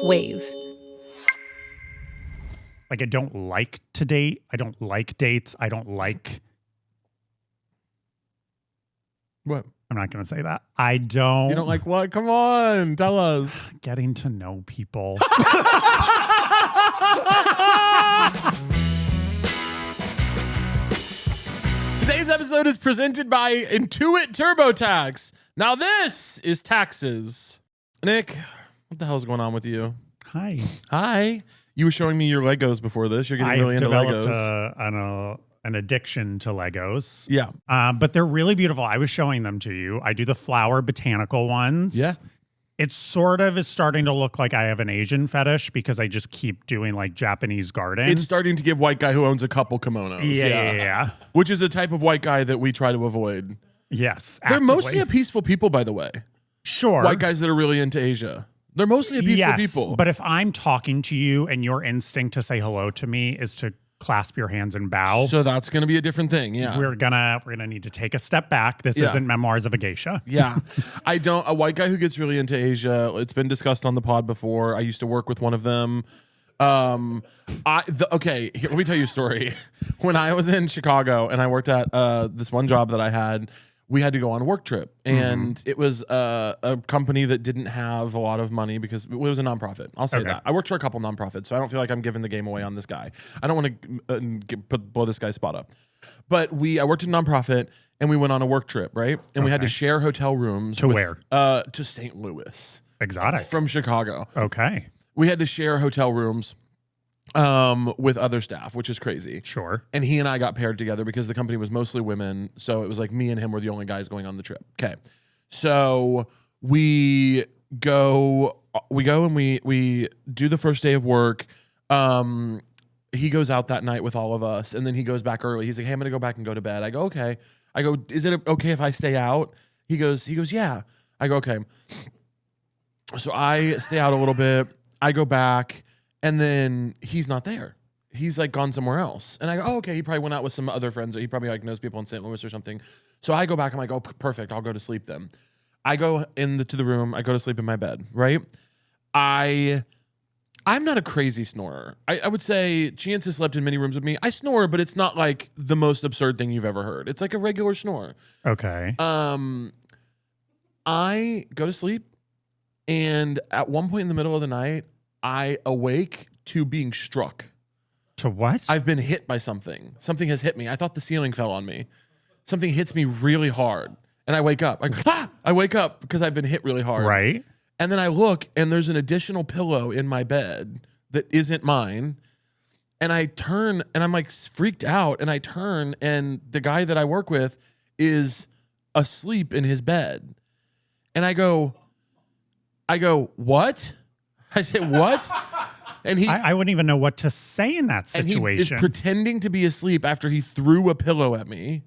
wave. Like, I don't like to date. I don't like dates. I don't like... What? I'm not going to say that. I don't... You don't like what? Come on, tell us. Getting to know people. Today's episode is presented by Intuit TurboTax. Now this is taxes. Nick, what the hell is going on with you? Hi. Hi. You were showing me your Legos before this. You're getting really into Legos. I've developed an addiction to Legos. Yeah. But they're really beautiful. I was showing them to you. I do the flower botanical ones. Yeah. It sort of is starting to look like I have an Asian fetish because I just keep doing like Japanese garden. It's starting to give white guy who owns a couple kimonos. Yeah. Which is a type of white guy that we try to avoid. Yes. They're actively. mostly a peaceful people, by the way. Sure. White guys that are really into Asia. They're mostly a peaceful people. But if I'm talking to you and your instinct to say hello to me is to clasp your hands and bow, so that's going to be a different thing. Yeah. we're gonna need to take a step back. This isn't Memoirs of a Geisha. Yeah. A white guy who gets really into Asia, it's been discussed on the pod before. I used to work with one of them. Okay, here, let me tell you a story. When I was in Chicago and I worked at this one job that I had, we had to go on a work trip, and it was a company that didn't have a lot of money because it was a nonprofit. I'll say that. I worked for a couple nonprofits, so I don't feel like I'm giving the game away on this guy. I don't want to blow this guy's spot up. But I worked in a nonprofit, and we went on a work trip, right? And we had to share hotel rooms. To where? To St. Louis. Exotic. From Chicago. Okay. We had to share hotel rooms with other staff, which is crazy. Sure. And he and I got paired together because the company was mostly women. So it was like me and him were the only guys going on the trip. Okay. So we go and we do the first day of work. He goes out that night with all of us, and then he goes back early. He's like, "Hey, I'm gonna go back and go to bed." I go, "Okay." I go, "Is it okay if I stay out?" He goes, "Yeah." I go, "Okay." So I stay out a little bit. I go back. And then he's not there. He's like gone somewhere else. And I go, "Oh, okay. He probably went out with some other friends. Or he probably like knows people in St. Louis or something." So I go back. I'm like, "Oh, perfect. I'll go to sleep then." I go to the room. I go to sleep in my bed. Right. I'm not a crazy snorer. I would say Chance has slept in many rooms with me. I snore, but it's not like the most absurd thing you've ever heard. It's like a regular snore. Okay. I go to sleep, and at one point in the middle of the night, I awake to being struck. To what? I've been hit by something. Something has hit me. I thought the ceiling fell on me. Something hits me really hard. And I wake up. I go, "Ah!" I wake up because I've been hit really hard. Right. And then I look, and there's an additional pillow in my bed that isn't mine. And I turn, and I'm like freaked out. And I turn, and the guy that I work with is asleep in his bed. And I go, "What?" I said, "What?" And I wouldn't even know what to say in that situation. And he is pretending to be asleep after he threw a pillow at me.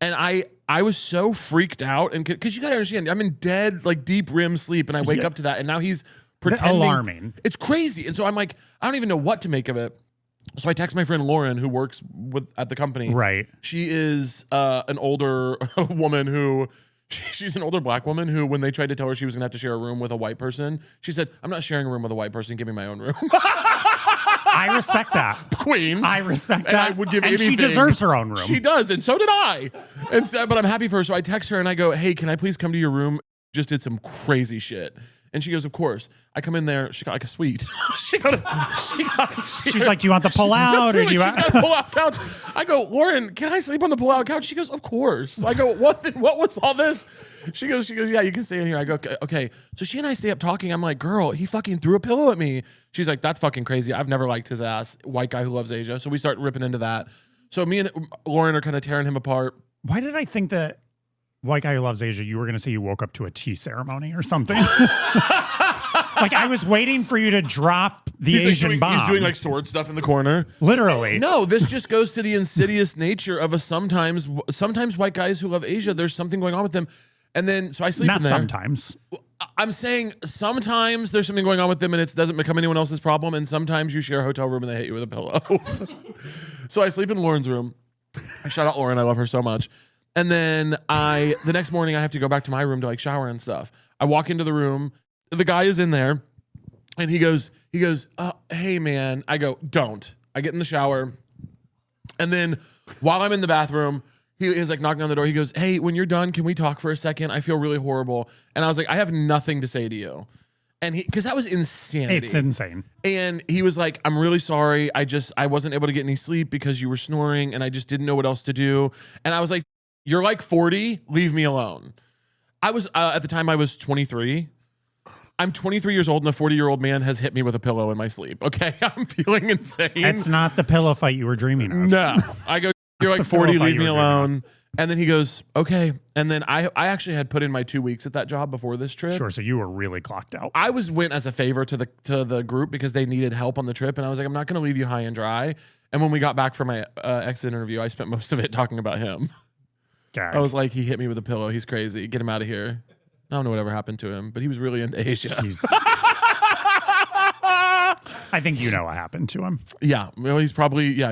And I was so freaked out, and because you gotta understand, I'm in dead, like deep REM sleep, and I wake up to that, and now he's pretending. Alarming. It's crazy. And so I'm like, I don't even know what to make of it. So I text my friend Lauren, who works at the company. Right. She is an older woman who. She's an older black woman who, when they tried to tell her she was going to have to share a room with a white person, she said, "I'm not sharing a room with a white person. Give me my own room." I respect that. Queen. I respect that. And I would give and anything. She deserves her own room. She does, and so did I. And so, but I'm happy for her. So I text her and I go, "Hey, can I please come to your room? Just did some crazy shit." And she goes, "Of course." I come in there. She got like a suite. She's like, "Do you want the pull-out?" She's got a pull-out couch. I go, "Lauren, can I sleep on the pull-out couch?" She goes, "Of course." I go, What was all this?" She goes, "Yeah, you can stay in here." I go, "Okay." So she and I stay up talking. I'm like, "Girl, he fucking threw a pillow at me." She's like, "That's fucking crazy. I've never liked his ass." White guy who loves Asia. So we start ripping into that. So me and Lauren are kind of tearing him apart. Why did I think that white guy who loves Asia, you were going to say you woke up to a tea ceremony or something? Like, I was waiting for you to drop the Asian bomb. He's doing like sword stuff in the corner. Literally. No, this just goes to the insidious nature of sometimes white guys who love Asia, there's something going on with them. And then, so I sleep in there. Not sometimes. I'm saying sometimes there's something going on with them and it doesn't become anyone else's problem. And sometimes you share a hotel room and they hit you with a pillow. So I sleep in Lauren's room. Shout out Lauren. I love her so much. And then the next morning I have to go back to my room to like shower and stuff. I walk into the room. The guy is in there. And he goes, hey man. I go, don't. I get in the shower. And then while I'm in the bathroom, he is like knocking on the door. He goes, hey, when you're done, can we talk for a second? I feel really horrible. And I was like, I have nothing to say to you. And because that was insanity. It's insane. And he was like, I'm really sorry. I wasn't able to get any sleep because you were snoring and I just didn't know what else to do. And I was like, you're like 40, leave me alone. I was, at the time I was 23. I'm 23 years old and a 40-year-old man has hit me with a pillow in my sleep. Okay. I'm feeling insane. It's not the pillow fight you were dreaming of. No. I go, you're like 40, leave me alone. And then he goes, okay. And then I actually had put in my 2 weeks at that job before this trip. Sure. So you were really clocked out. I went as a favor to the group because they needed help on the trip. And I was like, I'm not going to leave you high and dry. And when we got back from my exit interview, I spent most of it talking about him. Gag. I was like, he hit me with a pillow. He's crazy. Get him out of here. I don't know whatever happened to him, but he was really into Asia. I think you know what happened to him. Yeah. Well, he's probably in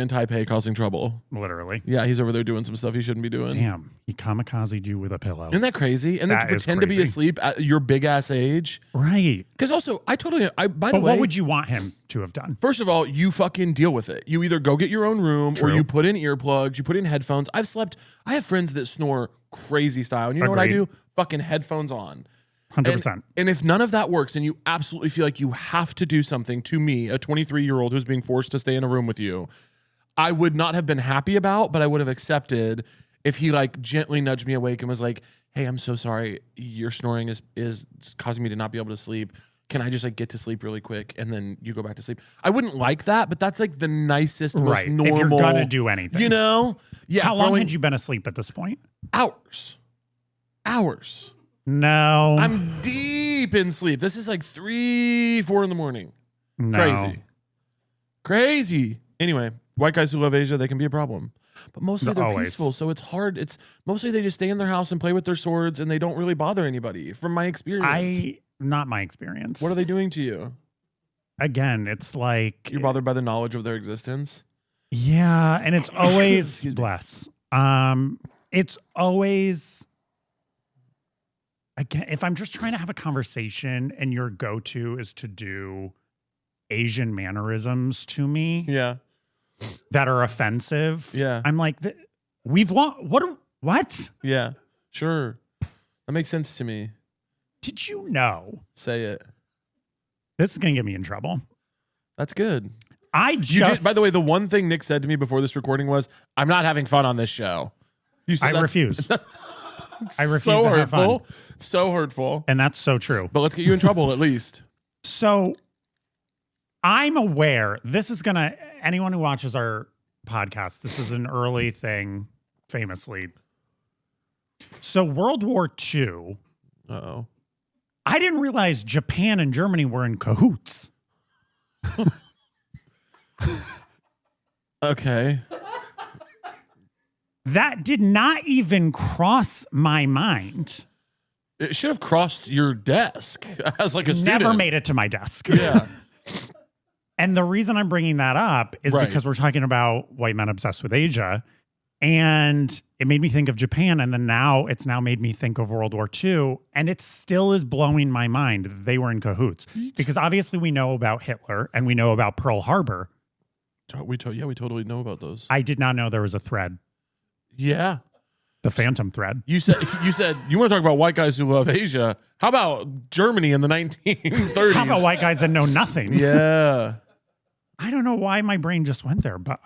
Taipei causing trouble. Literally. Yeah, he's over there doing some stuff he shouldn't be doing. Damn. He kamikazed you with a pillow. Isn't that crazy? And then to That is pretend to be crazy. asleep at your big ass age. Right. Because also, by the But way, what would you want him to have done? first of all, you fucking deal with it. You either go get your own room or True. you put in earplugs, you put in headphones. I have friends that snore crazy style. And you know what I Agreed. do? Fucking headphones on. 100%. And if none of that works and you absolutely feel like you have to do something to me, a 23-year-old who's being forced to stay in a room with you, I would not have been happy about, but I would have accepted if he like gently nudged me awake and was like, hey, I'm so sorry. Your snoring is causing me to not be able to sleep. Can I just like get to sleep really quick and then you go back to sleep? I wouldn't like that, but that's like the nicest, most Right. normal. If you're going to do anything. You know? Yeah. How long had you been asleep at this point? Hours. No. I'm deep in sleep. This is like 3, 4 in the morning. No. Crazy. Anyway, white guys who love Asia, they can be a problem. But mostly they're Always. peaceful, so it's hard. It's mostly they just stay in their house and play with their swords and they don't really bother anybody, from my experience. Not my experience. What are they doing to you? Again, it's like You're bothered by the knowledge of their existence? yeah, and it's always Excuse me. bless. It's always again, if I'm just trying to have a conversation and your go-to is to do Asian mannerisms to me Yeah. that are offensive, Yeah. I'm like, we've lost. What? Yeah. Sure. That makes sense to me. Did you know? Say it. This is gonna get me in trouble. That's good. I You just, did, by the way, the one thing Nick said to me before this recording was, I'm not having fun on this show. You said I refuse. I refuse so to have hurtful. fun. So hurtful. And that's so true. But let's get you in trouble at least. So I'm aware this is going to, anyone who watches our podcast, this is an early thing, famously. So World War II, Uh-oh. I didn't realize Japan and Germany were in cahoots. Okay. That did not even cross my mind. It should have crossed your desk as like a student. Never made it to my desk. Yeah. And the reason I'm bringing that up is Right. because we're talking about white men obsessed with Asia. And it made me think of Japan. And then it's now made me think of World War II. And it still is blowing my mind that they were in cahoots. Because obviously we know about Hitler and we know about Pearl Harbor. We totally know about those. I did not know there was a thread, Yeah. the Phantom thread. You said you want to talk about white guys who love Asia. How about Germany in the 1930s? How about white guys that know nothing? Yeah. I don't know why my brain just went there, but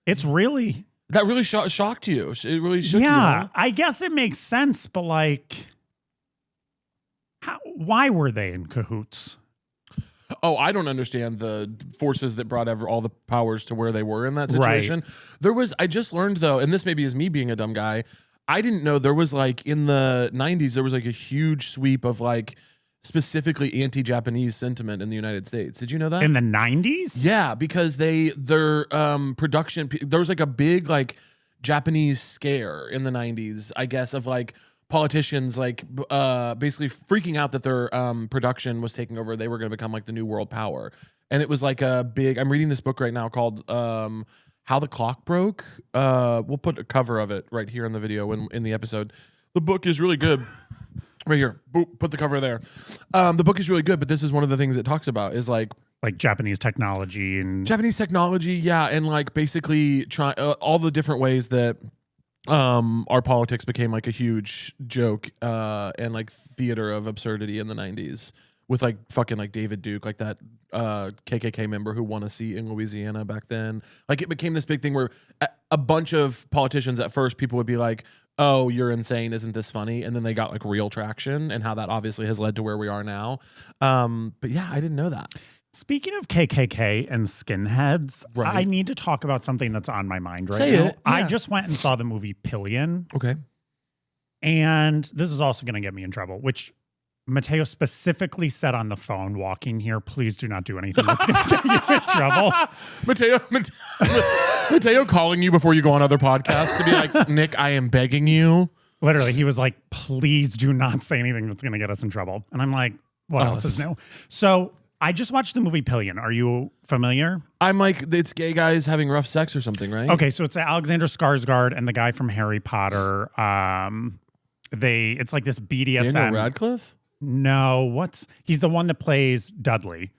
it's really... That really shocked you. It really shook you. Yeah, Huh? I guess it makes sense, but like, why were they in cahoots? Oh, I don't understand the forces that brought all the powers to where they were in that situation. Right. I just learned though, and this maybe is me being a dumb guy, I didn't know there was like in the 90s, there was like a huge sweep of like specifically anti-Japanese sentiment in the United States. Did you know that? In the 90s? Yeah, because their production, there was like a big like Japanese scare in the 90s, I guess, of like politicians like basically freaking out that their production was taking over. They were going to become like the new world power. And it was like a big, I'm reading this book right now called How the Clock Broke. We'll put a cover of it right here in the video in the episode. The book is really good. Right here. Boop, put the cover there. The book is really good, but this is one of the things it talks about is like Japanese technology and yeah, and like basically try all the different ways that our politics became like a huge joke and like theater of absurdity in the 90s with like fucking like David Duke, like that KKK member who won a seat in Louisiana back then. Like it became this big thing where a bunch of politicians at first people would be like, oh, you're insane, isn't this funny? And then they got like real traction, and how that obviously has led to where we are now. But yeah, I didn't know that. Speaking of KKK and skinheads, Right. I need to talk about something that's on my mind right Say now. it, I yeah. just went and saw the movie Pillion, Okay. and this is also going to get me in trouble, which Mateo specifically said on the phone walking here, please do not do anything that's going to get you in trouble. Mateo calling you before you go on other podcasts to be like, Nick, I am begging you. Literally, he was like, please do not say anything that's going to get us in trouble. And I'm like, what else is new? So I just watched the movie Pillion. Are you familiar? I'm like, it's gay guys having rough sex or something, right? Okay, so it's Alexander Skarsgård and the guy from Harry Potter. It's like this BDSM. Daniel Radcliffe? No, he's the one that plays Dudley.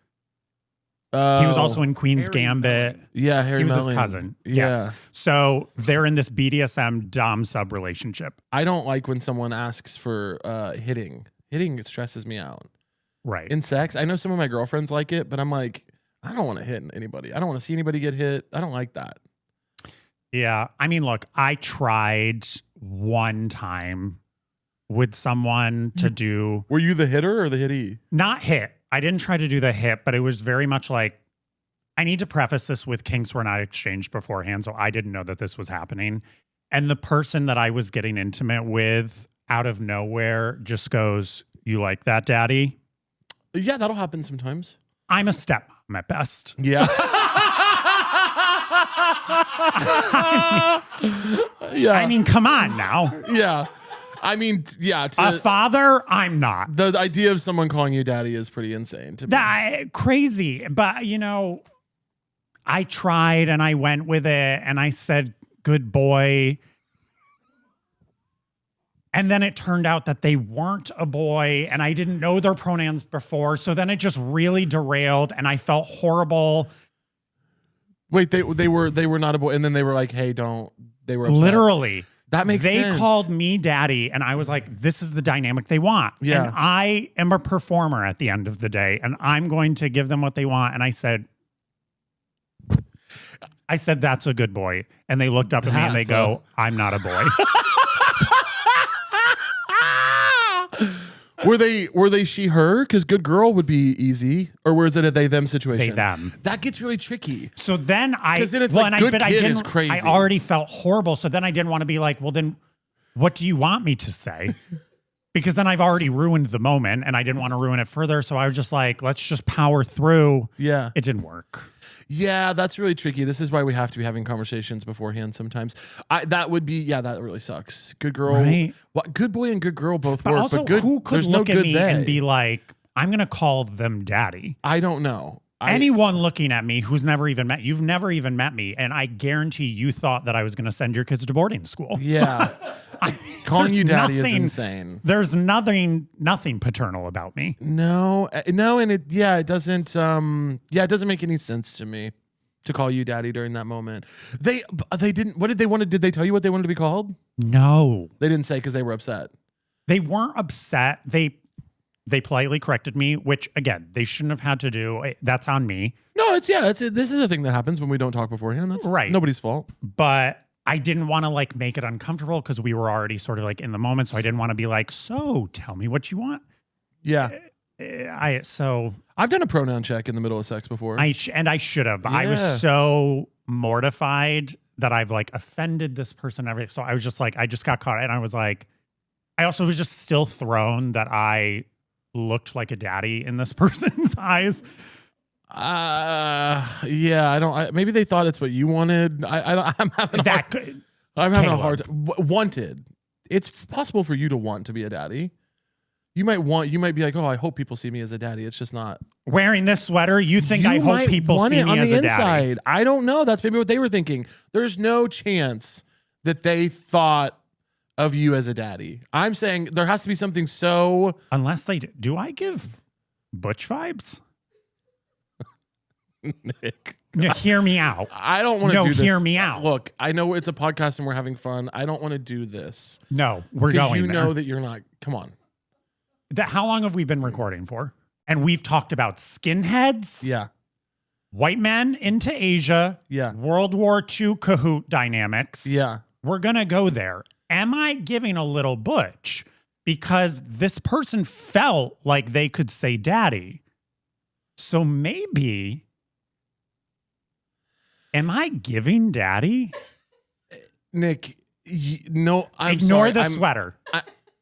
He was also in Queen's Gambit. Yeah, Harry He was Melling. his cousin. Yeah. Yes. So they're in this BDSM dom sub relationship. I don't like when someone asks for hitting. Hitting stresses me out. Right. In sex, I know some of my girlfriends like it, but I'm like, I don't want to hit anybody. I don't want to see anybody get hit. I don't like that. Yeah. I mean, look, I tried one time with someone to do Were you the hitter or the hittee? not hit. I didn't try to do the hit, but it was very much like, I need to preface this with kinks were not exchanged beforehand, so I didn't know that this was happening. And the person that I was getting intimate with out of nowhere just goes, "You like that, daddy?" Yeah, that'll happen sometimes. I'm a stepmom at best. Yeah. Yeah. I mean, come on now. Yeah. I mean, yeah. A father, I'm not. The idea of someone calling you daddy is pretty insane to me. Crazy. But, I tried and I went with it and I said, good boy. And then it turned out that they weren't a boy and I didn't know their pronouns before. So then it just really derailed and I felt horrible. Wait, they were not a boy, and then they were like, "Hey, don't." They were upset. Literally. That makes sense. They called me daddy and I was like, this is the dynamic they want. Yeah. And I am a performer at the end of the day and I'm going to give them what they want. And I said, that's a good boy. And they looked up at me and they go, I'm not a boy. Were they she her? Because good girl would be easy, or was it a they them situation? They them. That gets really tricky. So then Because then it's like good kid is crazy. I already felt horrible. So then I didn't want to be like, well, then what do you want me to say? Because then I've already ruined the moment and I didn't want to ruin it further. So I was just like, let's just power through. Yeah. It didn't work. Yeah, that's really tricky. This is why we have to be having conversations beforehand sometimes. That really sucks. Good girl. Right. Good boy and good girl both But work. also, but good, who could there's look no at good me they. and be like, I'm going to call them daddy? I don't know. Anyone looking at me who's never even met, you've never even met me. And I guarantee you thought that I was going to send your kids to boarding school. Yeah. Calling you daddy is insane. There's nothing paternal about me. No, and it doesn't it doesn't make any sense to me to call you daddy during that moment. They didn't. What did they want to? Did they tell you what they wanted to be called? No, They didn't say because they were upset. they weren't upset. They politely corrected me, which again, they shouldn't have had to do. That's on me. No, this is a thing that happens when we don't talk beforehand. That's Right. Nobody's fault. But I didn't want to like make it uncomfortable because we were already sort of like in the moment. So I didn't want to be like, so tell me what you want. Yeah. I've done a pronoun check in the middle of sex before. I should have, but I Yeah. was so mortified that I've like offended this person. So I was just like, I just got caught. And I was like, I also was just still thrown that I looked like a daddy in this person's eyes. Yeah, I don't. Maybe they thought it's what you wanted. I'm having a hard time. Wanted. It's possible for you to want to be a daddy. You might be like, oh, I hope people see me as a daddy. It's just not. Wearing this sweater, you think I hope people see me as a daddy. I don't know. That's maybe what they were thinking. There's no chance that they thought of you as a daddy. I'm saying there has to be something so... Unless they do I give butch vibes? Nick. No, hear me out. I don't want to do this. No, hear me out. Look, I know it's a podcast and we're having fun. I don't want to do this. No, we're Because going you there. know that you're not... Come on. How long have we been recording for? And we've talked about skinheads, Yeah. white men into Asia, Yeah. World War II cahoot dynamics. Yeah. We're going to go there. Am I giving a little butch because this person felt like they could say daddy? So maybe, am I giving daddy? Nick, no, I'm Ignore sorry. the sweater.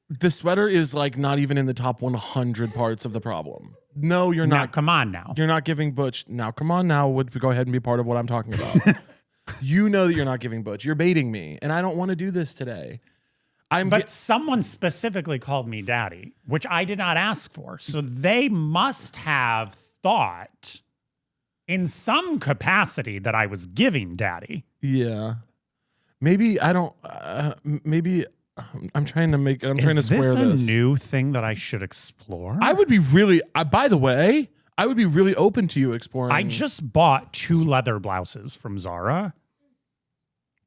The sweater is like not even in the top 100 parts of the problem. No, you're Now, not. come on now. You're not giving butch. Now, come on now. Would go ahead and be part of what I'm talking about. You know that you're not giving butch. You're baiting me, and I don't want to do this today. But someone specifically called me daddy, which I did not ask for. So they must have thought in some capacity that I was giving daddy. Yeah. Maybe I don't. Maybe I'm trying to make. I'm trying to square this. Is this a new thing that I should explore? I would be really. By the way, I would be really open to you exploring. I just bought 2 leather blouses from Zara.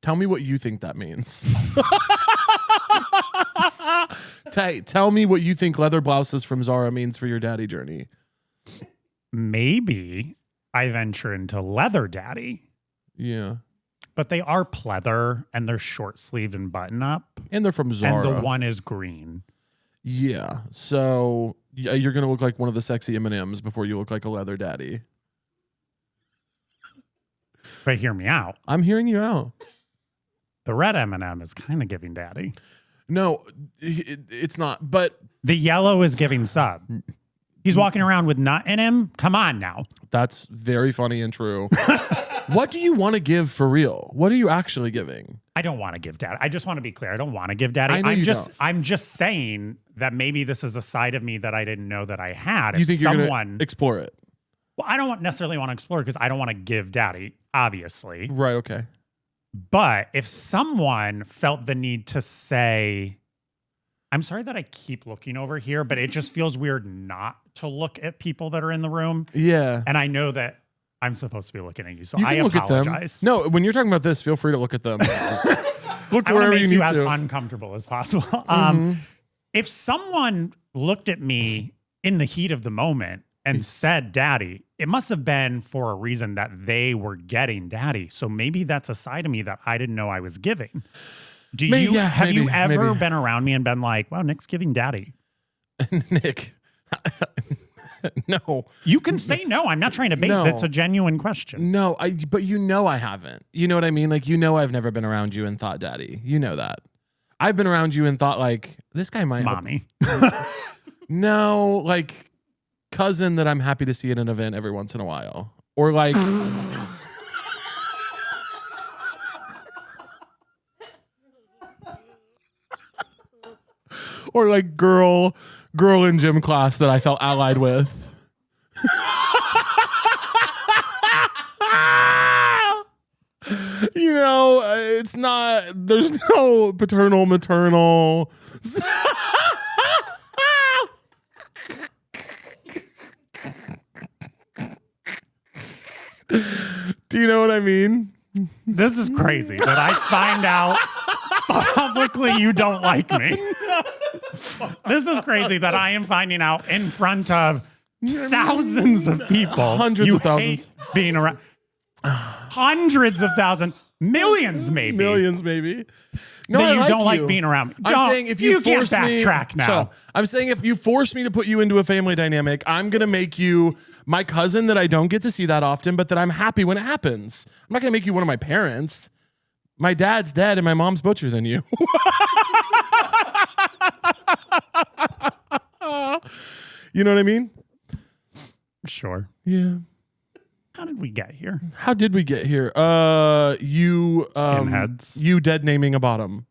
Tell me what you think that means. Tell me what you think leather blouses from Zara means for your daddy journey. Maybe I venture into leather daddy. Yeah. But they are pleather and they're short sleeve and button up. And they're from Zara. And the one is green. Yeah. So you're going to look like one of the sexy M&Ms before you look like a leather daddy. But hear me out. I'm hearing you out. The red M&M is kind of giving daddy. No, it's not. But the yellow is giving sub. He's walking around with nut in him. Come on now. That's very funny and true. What do you want to give for real? What are you actually giving? I don't want to give daddy. I just want to be clear. I don't want to give daddy. I know I'm just saying that maybe this is a side of me that I didn't know that I had. You think you're going to explore it? Well, I don't necessarily want to explore because I don't want to give daddy, obviously. Right, okay. But if someone felt the need to say, I'm sorry that I keep looking over here, but it just feels weird not to look at people that are in the room. Yeah. And I know that I'm supposed to be looking at you, so I apologize. No, when you're talking about this, feel free to look at them. Look I wherever make you need as to. uncomfortable as possible. Mm-hmm. If someone looked at me in the heat of the moment and said daddy, it must have been for a reason that they were getting daddy. So maybe that's a side of me that I didn't know I was giving. Have you ever been around me and been like, wow, Nick's giving daddy? Nick. No. You can say no. I'm not trying to bait. No. That's a genuine question. No, but you know I haven't. You know what I mean? Like, you know I've never been around you and thought daddy. You know that. I've been around you and thought like, this guy might... Mommy. No, like cousin that I'm happy to see at an event every once in a while. Or like... or like girl in gym class that I felt allied with. You know, it's not, there's no paternal, maternal. Do you know what I mean? This is crazy that I find out publicly you don't like me. This is crazy that I am finding out in front of thousands of people. Hundreds of thousands. Hate being around. Hundreds of thousands. Millions maybe. Millions maybe. No, that you don't like being around me. I'm saying if you force can't me, backtrack now. I'm saying if you force me to put you into a family dynamic, I'm going to make you my cousin that I don't get to see that often, but that I'm happy when it happens. I'm not going to make you one of my parents. My dad's dead and my mom's butcher than you. You know what I mean? Sure. Yeah. How did we get here? How did we get here? You Skinheads. You dead naming a bottom.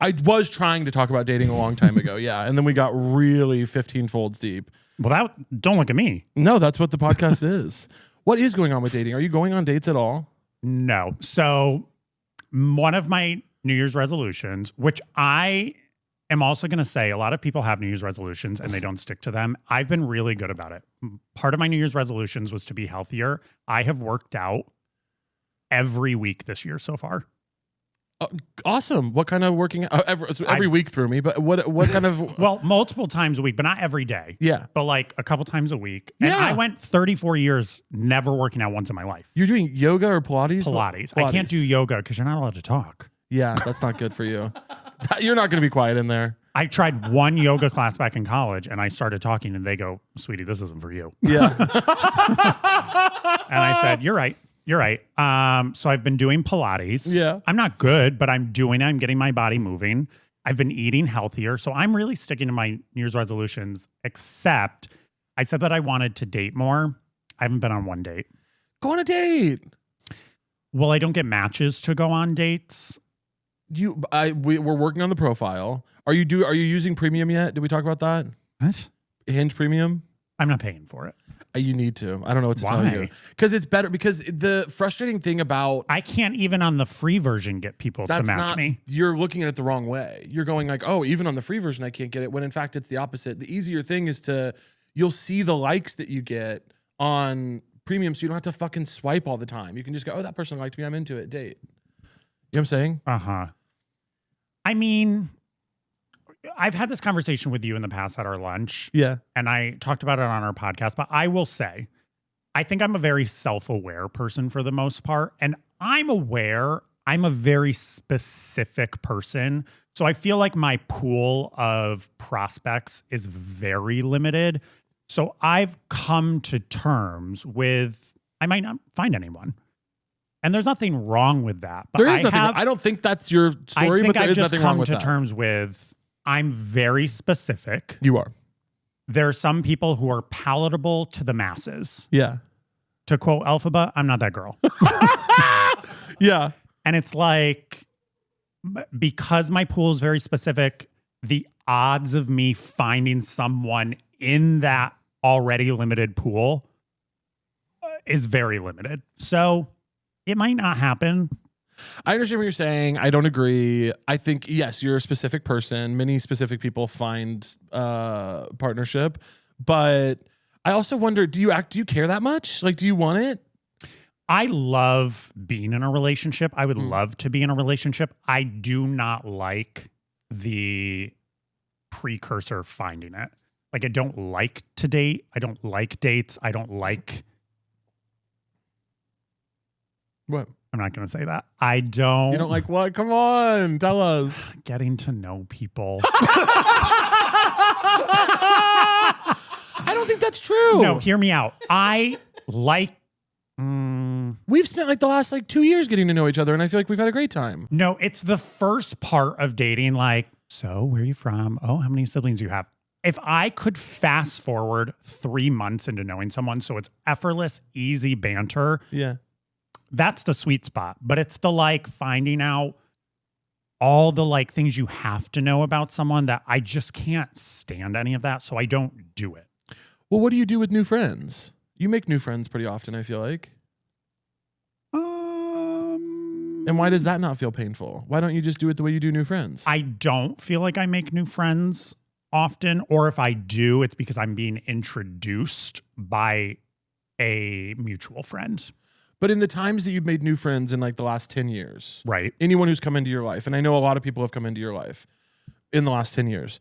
I was trying to talk about dating a long time ago, yeah, and then we got really 15 folds deep. Well, don't look at me. No, that's what the podcast is. What is going on with dating? Are you going on dates at all? No. So one of my New Year's resolutions, which I am also going to say a lot of people have New Year's resolutions and they don't stick to them. I've been really good about it. Part of my New Year's resolutions was to be healthier. I have worked out every week this year so far. Awesome. What kind of working every week threw me, but what kind of well, multiple times a week, but not every day. Yeah. But like a couple times a week. And Yeah. I went 34 years never working out once in my life. You're doing yoga or Pilates? Pilates. I can't do yoga because you're not allowed to talk. Yeah, that's not good for you. You're not going to be quiet in there. I tried one yoga class back in college and I started talking and they go, sweetie, this isn't for you. Yeah. And I said, you're right. You're right. So I've been doing Pilates. Yeah. I'm not good, but I'm getting my body moving. I've been eating healthier. So I'm really sticking to my New Year's resolutions, except I said that I wanted to date more. I haven't been on one date. Go on a date. Well, I don't get matches to go on dates. We're working on the profile. Are you using premium yet? Did we talk about that? What? Hinge premium? I'm not paying for it. You need to. I don't know what to tell you. Because it's better. Because the frustrating thing about I can't even on the free version get people to match me. You're looking at it the wrong way. You're going like, oh, even on the free version I can't get it. When in fact it's the opposite. The easier thing is you'll see the likes that you get on premium, so you don't have to fucking swipe all the time. You can just go, oh, that person liked me. I'm into it. Date. You know what I'm saying? Uh-huh. I mean, I've had this conversation with you in the past at our lunch. Yeah. And I talked about it on our podcast, but I will say, I think I'm a very self-aware person for the most part. And I'm aware I'm a very specific person. So I feel like my pool of prospects is very limited. So I've come to terms with, I might not find anyone. And there's nothing wrong with that. But there is nothing. I don't think that's your story, but there is nothing wrong with that. I've just come to terms with, I'm very specific. You are. There are some people who are palatable to the masses. Yeah. To quote Elphaba, I'm not that girl. Yeah. And it's like, because my pool is very specific, the odds of me finding someone in that already limited pool is very limited. So it might not happen. I understand what you're saying. I don't agree. I think, yes, you're a specific person. Many specific people find partnership. But I also wonder, do you care that much? Like, do you want it? I love being in a relationship. I would love to be in a relationship. I do not like the precursor finding it. Like, I don't like to date. I don't like dates. I don't like... What? I'm not going to say that. I don't... You don't like what? Come on, tell us. Getting to know people. I don't think that's true. No, hear me out. I like... We've spent like the last 2 years getting to know each other, and I feel like we've had a great time. No, it's the first part of dating. Like, so where are you from? Oh, how many siblings do you have? If I could fast forward 3 months into knowing someone, so it's effortless, easy banter. Yeah. That's the sweet spot. But it's the finding out all the things you have to know about someone that I just can't stand any of that. So I don't do it. Well, what do you do with new friends? You make new friends pretty often, I feel like. And why does that not feel painful? Why don't you just do it the way you do new friends? I don't feel like I make new friends often. Or if I do, it's because I'm being introduced by a mutual friend. But in the times that you've made new friends in the last 10 years, right? Anyone who's come into your life, and I know a lot of people have come into your life in the last 10 years,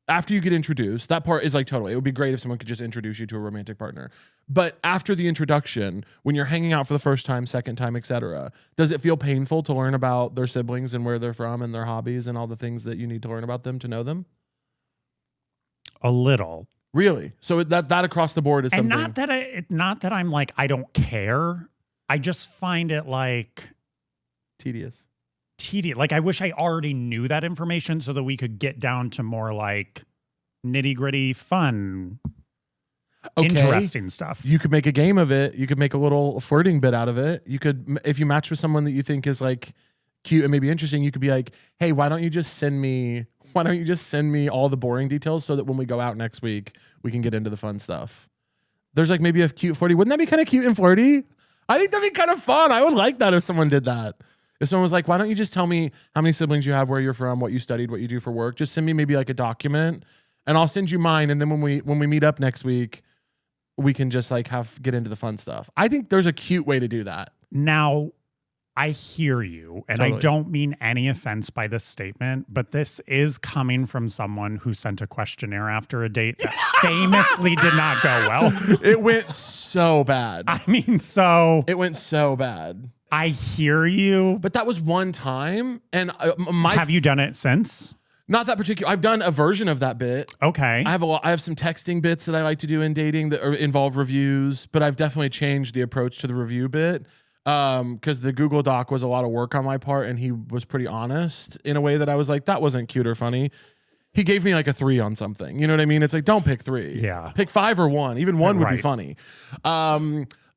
after you get introduced, that part is totally, it would be great if someone could just introduce you to a romantic partner. But after the introduction, when you're hanging out for the first time, second time, etc., does it feel painful to learn about their siblings and where they're from and their hobbies and all the things that you need to learn about them to know them? A little. Really? So that across the board is something. And not that I'm I don't care. I just find it tedious. I wish I already knew that information so that we could get down to more nitty gritty, fun, interesting stuff. You could make a game of it. You could make a little flirting bit out of it. You could, if you match with someone that you think is cute and maybe interesting, you could be like, hey, why don't you just send me all the boring details so that when we go out next week, we can get into the fun stuff. There's maybe a cute flirty. Wouldn't that be kind of cute and flirty? I think that'd be kind of fun. I would like that if someone did that. If someone was like, why don't you just tell me how many siblings you have, where you're from, what you studied, what you do for work, just send me maybe like a document and I'll send you mine. And then when we meet up next week, we can just like get into the fun stuff. I think there's a cute way to do that. Now, I hear you, and Totally. I don't mean any offense by this statement, but this is coming from someone who sent a questionnaire after a date that famously did not go well. It went so bad. I mean, so It went so bad. I hear you. But that was one time. And Have you done it since? Not that particular. I've done a version of that bit. Okay. I have some texting bits that I like to do in dating that involve reviews, but I've definitely changed the approach to the review bit. Because the Google Doc was a lot of work on my part, and he was pretty honest in a way that I was like, that wasn't cute or funny. He gave me like a 3 on something. You know what I mean? It's like, don't pick 3. Yeah. Pick 5 or 1. Even 1 would be Right. funny.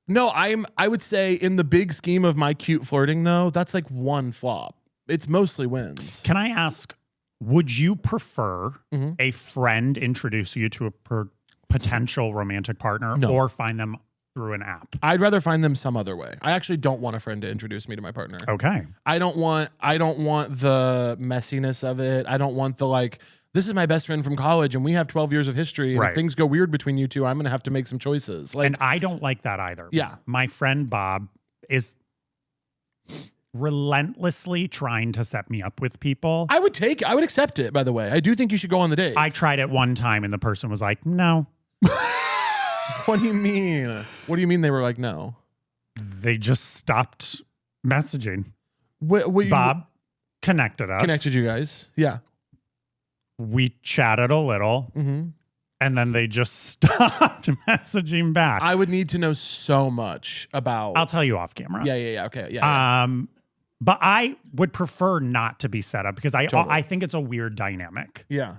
No, I would say in the big scheme of my cute flirting though, that's like 1 flop. It's mostly wins. Can I ask, would you prefer Mm-hmm. a friend introduce you to a potential romantic partner No. or find them through an app? I'd rather find them some other way. I actually don't want a friend to introduce me to my partner. Okay. I don't want the messiness of it. I don't want the like, this is my best friend from college and we have 12 years of history. And Right. if things go weird between you two, I'm going to have to make some choices. Like, And I don't like that either. Yeah. My friend Bob is relentlessly trying to set me up with people. I would accept it, by the way. I do think you should go on the dates. I tried it one time and the person was like, no. What do you mean? What do you mean they were like, no? They just stopped messaging. What Bob connected us. connected you guys? Yeah. We chatted a little. Mm-hmm. And then they just stopped messaging back. I would need to know so much about. I'll tell you off camera. Yeah. Okay. Yeah. But I would prefer not to be set up because Totally. I think it's a weird dynamic. Yeah.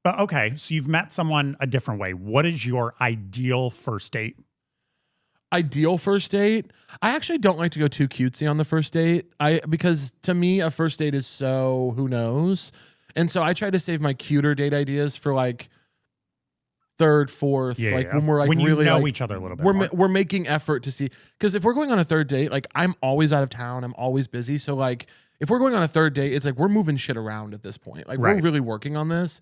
But okay, so you've met someone a different way. What is your ideal first date? Ideal first date. I actually don't like to go too cutesy on the first date. Because to me a first date is so who knows, and so I try to save my cuter date ideas for like third, fourth, when we're like when you really know like, each other a little bit more. we're making effort to see, because if we're going on a third date, like I'm always out of town, I'm always busy, so like if we're going on a third date, it's like we're moving shit around at this point, like we're Right. really working on this.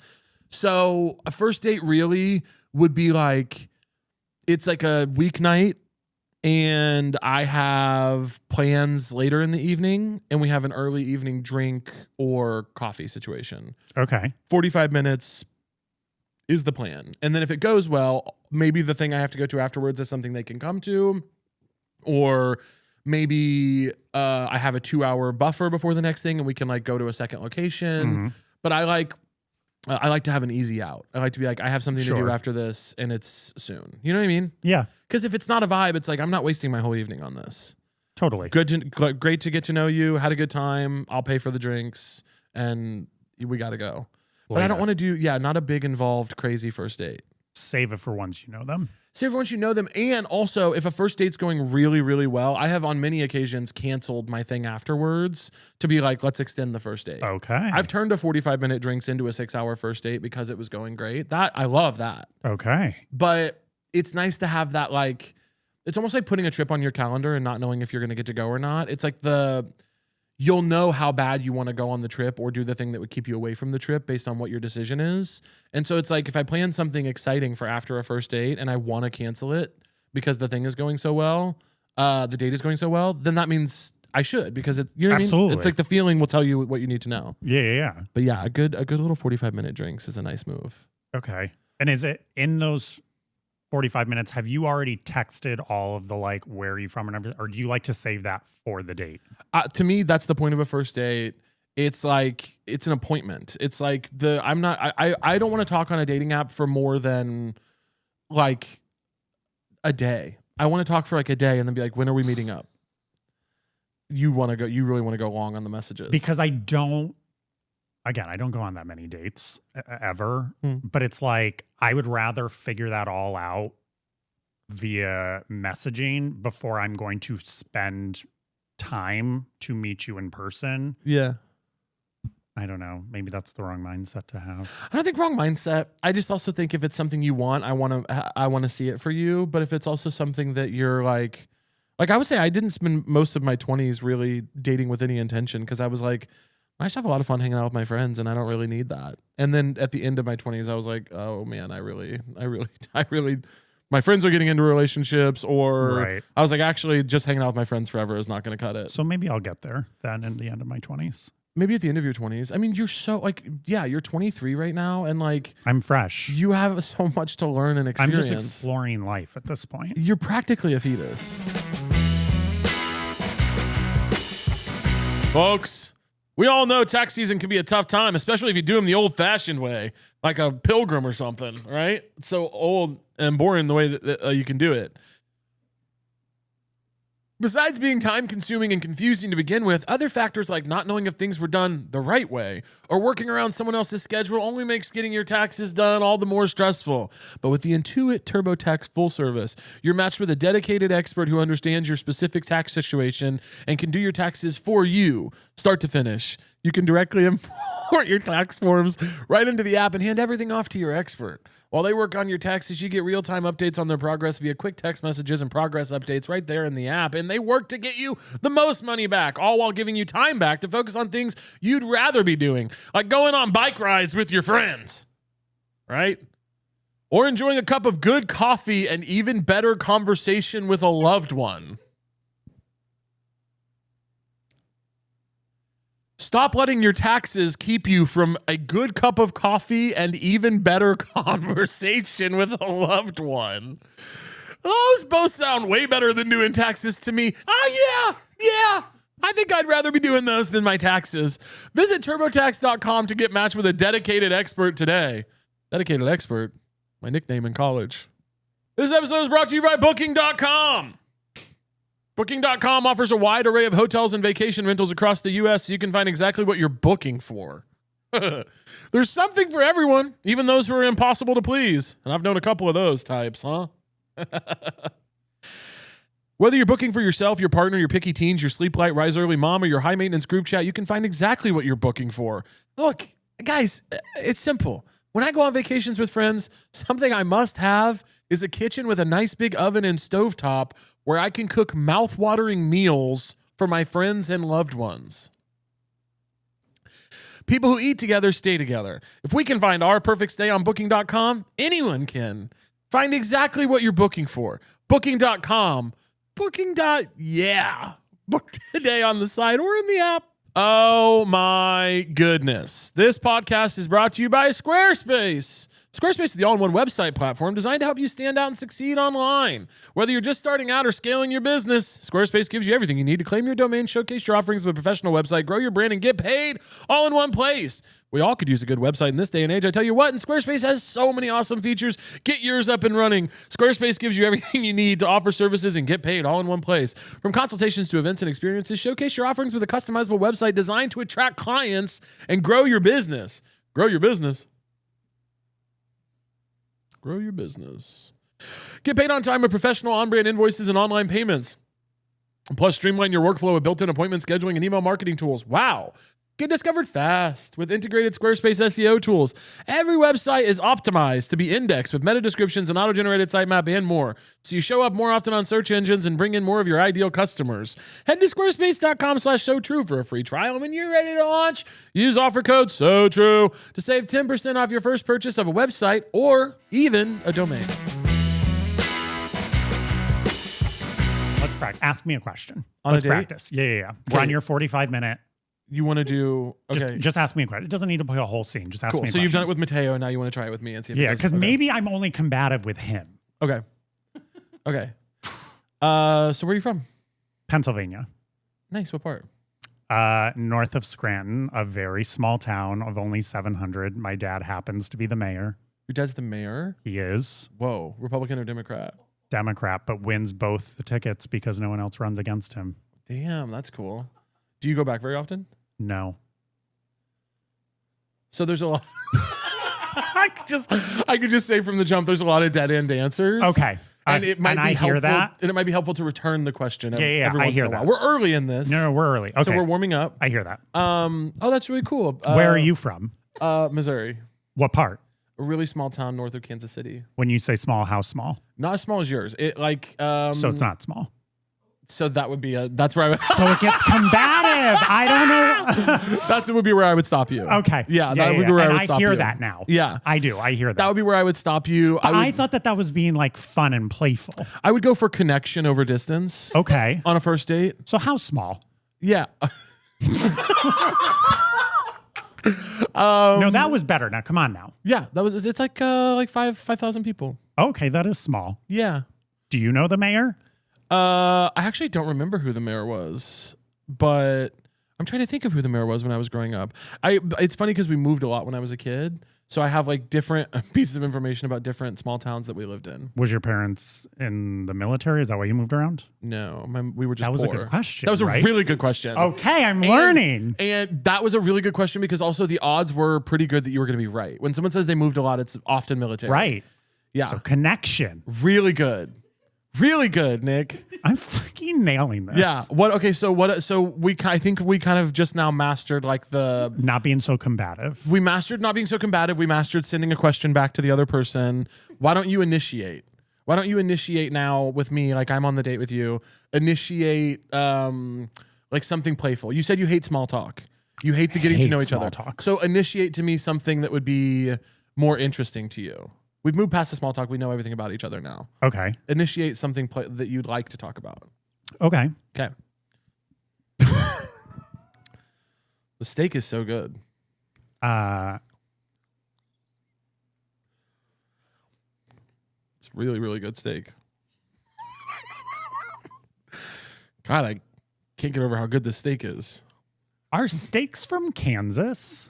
So a first date really would be like, it's like a weeknight and I have plans later in the evening and we have an early evening drink or coffee situation. Okay. 45 minutes is the plan. And then if it goes well, maybe the thing I have to go to afterwards is something they can come to, or maybe I have a 2-hour buffer before the next thing and we can like go to a second location. Mm-hmm. But I like to have an easy out. I like to be like, I have something to do Sure. after this and it's soon. You know what I mean? Yeah, Because if it's not a vibe, it's like, I'm not wasting my whole evening on this. totally. Great to get to know you. Had a good time. I'll pay for the drinks and we got to go. But I don't want to do, not a big involved crazy first date. Save it for once you know them. So everyone should know them. And also, if a first date's going really, really well, I have on many occasions canceled my thing afterwards to be like, let's extend the first date. Okay. I've turned a 45-minute drinks into a 6-hour first date because it was going great. I love that. Okay. But it's nice to have that, like, it's almost like putting a trip on your calendar and not knowing if you're going to get to go or not. It's like you'll know how bad you want to go on the trip or do the thing that would keep you away from the trip based on what your decision is. And so it's like, if I plan something exciting for after a first date and I want to cancel it because the thing is going so well, the date is going so well, then that means I should, because you know what I Absolutely. mean? It's like the feeling will tell you what you need to know. Yeah. But yeah, a good little 45-minute drinks is a nice move. Okay. And is it in those 45 minutes, have you already texted all of the like, where are you from and everything? Or do you like to save that for the date? To me, that's the point of a first date. It's like, it's an appointment. It's like I don't want to talk on a dating app for more than like a day. I want to talk for like a day and then be like, when are we meeting up? You really want to go long on the messages. Because I don't go on that many dates ever, but it's like, I would rather figure that all out via messaging before I'm going to spend time to meet you in person. Yeah. I don't know. Maybe that's the wrong mindset to have. I don't think wrong mindset. I just also think if it's something you want, I want to see it for you. But if it's also something that you're like, Like I would say I didn't spend most of my 20s really dating with any intention because I was like, I just have a lot of fun hanging out with my friends and I don't really need that. And then at the end of my 20s, I was like, oh man, I really, my friends are getting into relationships, or I was like, actually just hanging out with my friends forever is not going to cut it. So maybe I'll get there then in the end of my 20s. Maybe at the end of your 20s. I mean, you're so like, yeah, you're 23 right now. And like, I'm fresh. You have so much to learn and experience. I'm just exploring life at this point. You're practically a fetus. Folks, we all know tax season can be a tough time, especially if you do them the old fashioned way, like a pilgrim or something, right? It's so old and boring the way that you can do it. Besides being time-consuming and confusing to begin with, other factors like not knowing if things were done the right way or working around someone else's schedule only makes getting your taxes done all the more stressful. But with the Intuit TurboTax Full Service, you're matched with a dedicated expert who understands your specific tax situation and can do your taxes for you, start to finish. You can directly import your tax forms right into the app and hand everything off to your expert. While they work on your taxes, you get real-time updates on their progress via quick text messages and progress updates right there in the app. And they work to get you the most money back, all while giving you time back to focus on things you'd rather be doing, like going on bike rides with your friends, right? Or enjoying a cup of good coffee and even better conversation with a loved one. Stop letting your taxes keep you from a good cup of coffee and even better conversation with a loved one. Those both sound way better than doing taxes to me. Oh, yeah. I think I'd rather be doing those than my taxes. Visit TurboTax.com to get matched with a dedicated expert today. Dedicated expert, my nickname in college. This episode is brought to you by Booking.com. Booking.com offers a wide array of hotels and vacation rentals across the U.S. so you can find exactly what you're booking for. There's something for everyone, even those who are impossible to please. And I've known a couple of those types, huh? Whether you're booking for yourself, your partner, your picky teens, your sleep light, rise early mom, or your high maintenance group chat, you can find exactly what you're booking for. Look, guys, it's simple. When I go on vacations with friends, something I must have is a kitchen with a nice big oven and stovetop where I can cook mouth-watering meals for my friends and loved ones. People who eat together stay together. If we can find our perfect stay on Booking.com, anyone can. Find exactly what you're booking for. Booking.com. Booking.YEAH. Book today on the site or in the app. Oh my goodness. This podcast is brought to you by Squarespace. Squarespace is the all-in-one website platform designed to help you stand out and succeed online. Whether you're just starting out or scaling your business, Squarespace gives you everything you need to claim your domain, showcase your offerings with a professional website, grow your brand, and get paid all in one place. We all could use a good website in this day and age. I tell you what, and Squarespace has so many awesome features. Get yours up and running. Squarespace gives you everything you need to offer services and get paid all in one place. From consultations to events and experiences, showcase your offerings with a customizable website designed to attract clients and grow your business. Grow your business. Grow your business. Get paid on time with professional on-brand invoices and online payments. Plus, streamline your workflow with built-in appointment scheduling and email marketing tools. Wow. Get discovered fast with integrated Squarespace SEO tools. Every website is optimized to be indexed with meta descriptions and auto-generated sitemap and more, so you show up more often on search engines and bring in more of your ideal customers. Head to squarespace.com/SoTrue for a free trial. And when you're ready to launch, use offer code SoTrue to save 10% off your first purchase of a website or even a domain. Let's practice. Ask me a question. On Let's a date? practice. Yeah. We're on your 45-minute. You want to do... Okay. Just ask me a question. It doesn't need to play a whole scene. Just ask me a question. So you've done it with Mateo, and now you want to try it with me and see if it Yeah, goes. because maybe I'm only combative with him. Okay. So where are you from? Pennsylvania. Nice. What part? North of Scranton, a very small town of only 700. My dad happens to be the mayor. Your dad's the mayor? He is. Whoa. Republican or Democrat? Democrat, but wins both the tickets because no one else runs against him. Damn, that's cool. Do you go back very often? No. So there's a lot. I could just say from the jump, there's a lot of dead end answers. Okay. And it might be helpful. Hear that. And it might be helpful to return the question. Yeah. Every I once hear in a that. while. We're early in this. No, we're early. Okay. So we're warming up. I hear that. Oh, that's really cool. Where are you from? Missouri. What part? A really small town north of Kansas City. When you say small, how small? Not as small as yours. So it's not small. So that would be that's where I would. So it gets combative. I don't know. That would be where I would stop you. Okay. Yeah, that would be where I would stop you. I hear that now. Yeah. I do. I hear that. That would be where I would stop you. I thought that was being like fun and playful. I would go for connection over distance. Okay. On a first date. So how small? Yeah. No, that was better. Now, come on now. Yeah, it's like 5,000 people. Okay, that is small. Yeah. Do you know the mayor? I actually don't remember who the mayor was, but I'm trying to think of who the mayor was when I was growing up. It's funny because we moved a lot when I was a kid. So I have like different pieces of information about different small towns that we lived in. Was your parents in the military? Is that why you moved around? No, we were just That was poor. a good question. That was right? a really good question. Okay, I'm learning. And that was a really good question because also the odds were pretty good that you were going to be right. When someone says they moved a lot, it's often military. Right. Yeah. So connection. Really good. Really good, Nick. I'm fucking nailing this. Yeah. Okay. So I think we kind of just now mastered like not being so combative. We mastered not being so combative. We mastered sending a question back to the other person. Why don't you initiate? Why don't you initiate now with me? Like I'm on the date with you. Initiate like something playful. You said you hate small talk. You hate the getting to know each other. Talk. So initiate to me something that would be more interesting to you. We've moved past the small talk. We know everything about each other now. Okay. Initiate something that you'd like to talk about. Okay. Okay. The steak is so good. It's really, really good steak. God, I can't get over how good this steak is. Are steaks from Kansas?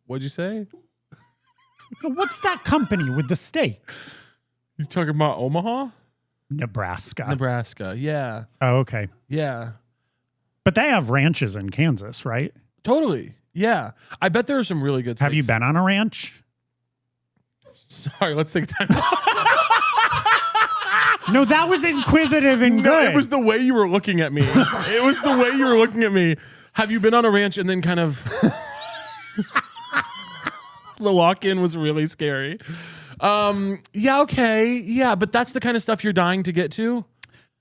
What'd you say? What's that company with the steaks? You talking about Omaha? Nebraska. Nebraska, yeah. Oh, okay. Yeah. But they have ranches in Kansas, right? Totally. Yeah. I bet there are some really good steaks. Have you been on a ranch? Sorry, let's take time. No, that was inquisitive and good. It was the way you were looking at me. It was the way you were looking at me. Have you been on a ranch and then kind of... The walk-in was really scary. Yeah, okay. Yeah, but that's the kind of stuff you're dying to get to?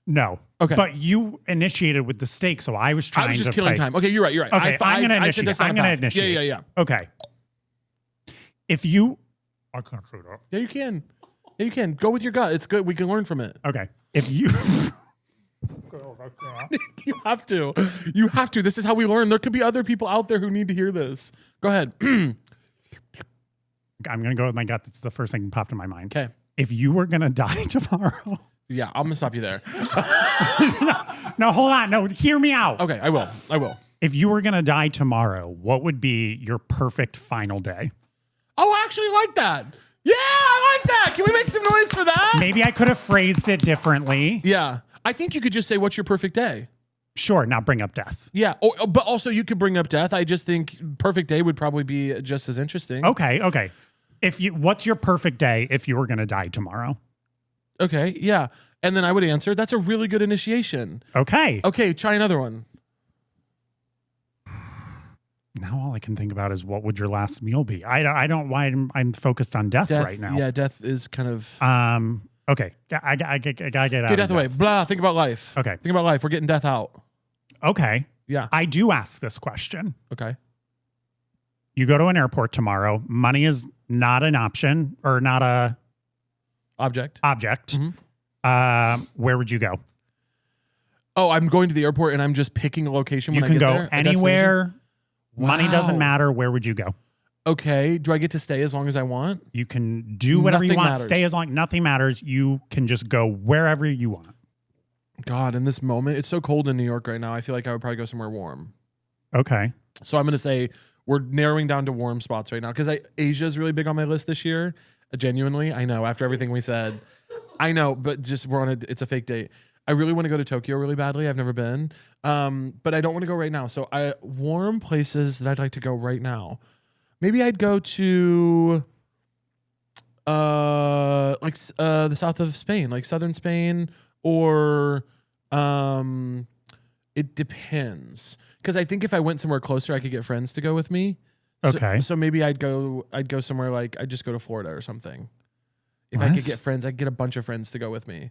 No. Okay. But you initiated with the steak, so I was trying to... I was just killing time. Okay, you're right. Okay, I'm going to initiate. I'm going to initiate. Yeah. Okay. If you... I can't say that. Yeah, you can. Yeah, you can. Go with your gut. It's good. We can learn from it. Okay. If you... You have to. You have to. This is how we learn. There could be other people out there who need to hear this. Go ahead. I'm going to go with my gut. That's the first thing that popped in my mind. Okay. If you were going to die tomorrow... Yeah, I'm going to stop you there. No, hold on. No, hear me out. Okay, I will. If you were going to die tomorrow, what would be your perfect final day? Oh, I actually like that. Yeah, I like that. Can we make some noise for that? Maybe I could have phrased it differently. Yeah. I think you could just say, what's your perfect day? Sure, now bring up death. Yeah, but also you could bring up death. I just think perfect day would probably be just as interesting. Okay. What's your perfect day if you were going to die tomorrow? Okay, yeah. And then I would answer, that's a really good initiation. Okay, try another one. Now all I can think about is what would your last meal be? I don't why I'm focused on death right now. Yeah, death is kind of... Okay, I gotta get out Get of death away. Blah, think about life. Okay. Think about life. We're getting death out. Okay. Yeah. I do ask this question. Okay. You go to an airport tomorrow. Money is not an option or not a... Object. Mm-hmm. Where would you go? Oh, I'm going to the airport and I'm just picking a location when I get there. there? You can go anywhere. Money doesn't Wow. matter. Where would you go? Okay. Do I get to stay as long as I want? You can do whatever you Nothing want. matters. Stay as long. Nothing matters. You can just go wherever you want. God, in this moment, it's so cold in New York right now. I feel like I would probably go somewhere warm. Okay. So I'm going to say we're narrowing down to warm spots right now because Asia is really big on my list this year. Genuinely, I know after everything we said, I know, but just it's a fake date. I really want to go to Tokyo really badly. I've never been, but I don't want to go right now. So warm places that I'd like to go right now. Maybe I'd go to the south of Spain, like southern Spain, or it depends. Because I think if I went somewhere closer, I could get friends to go with me. Okay. So maybe I'd go somewhere like I'd just go to Florida or something. If I could get friends, I'd get a bunch of friends to go with me.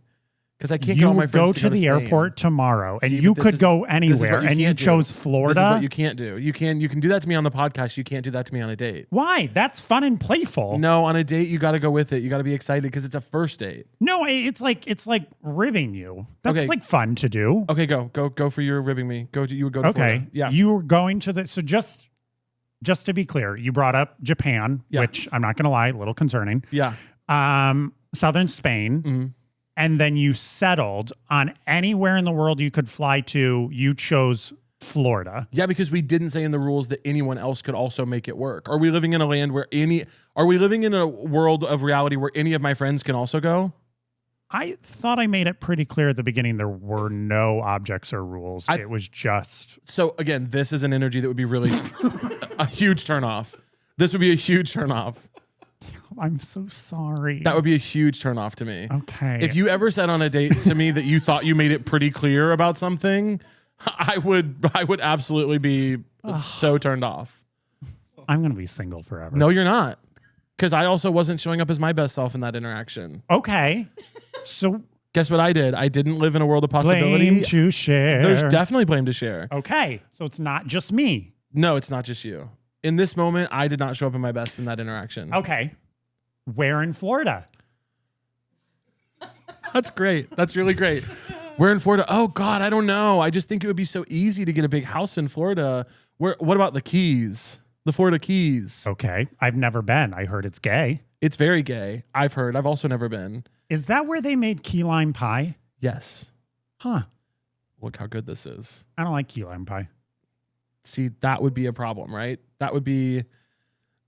Because I can't get all my friends to the Spain. airport tomorrow, and See, you but could go anywhere, and you chose Florida. This is what you can't do. You can do that to me on the podcast. You can't do that to me on a date. Why? That's fun and playful. No, on a date you got to go with it. You got to be excited because it's a first date. No, it's like ribbing you. That's Okay. like fun to do. Okay, go for your ribbing me. You would go to Florida. Yeah. You were going to so just to be clear, you brought up Japan, which I'm not going to lie, a little concerning. Yeah. Southern Spain. Mm-hmm. And then you settled on anywhere in the world you could fly to. You chose Florida. Yeah, because we didn't say in the rules that anyone else could also make it work. Are we living in a land where are we living in a world of reality where any of my friends can also go? I thought I made it pretty clear at the beginning there were no objects or rules. It was just... So again, this is an energy that would be really a huge turnoff. This would be a huge turnoff. I'm so sorry. That would be a huge turnoff to me. Okay. If you ever said on a date to me that you thought you made it pretty clear about something, I would absolutely be so turned off. I'm going to be single forever. No, you're not. Because I also wasn't showing up as my best self in that interaction. Okay. So guess what I did? I didn't live in a world of possibility. blame to share. There's definitely blame to share. Okay. So it's not just me. No, it's not just you. In this moment, I did not show up in my best in that interaction. Okay. Where in Florida? That's great. That's really great. We're in Florida. Oh God, I don't know. I just think it would be so easy to get a big house in Florida. What about the Keys? The Florida Keys. Okay. I've never been. I heard it's gay. It's very gay. I've heard. I've also never been. Is that where they made key lime pie? Yes. Huh. Look how good this is. I don't like key lime pie. See, that would be a problem, right? That would be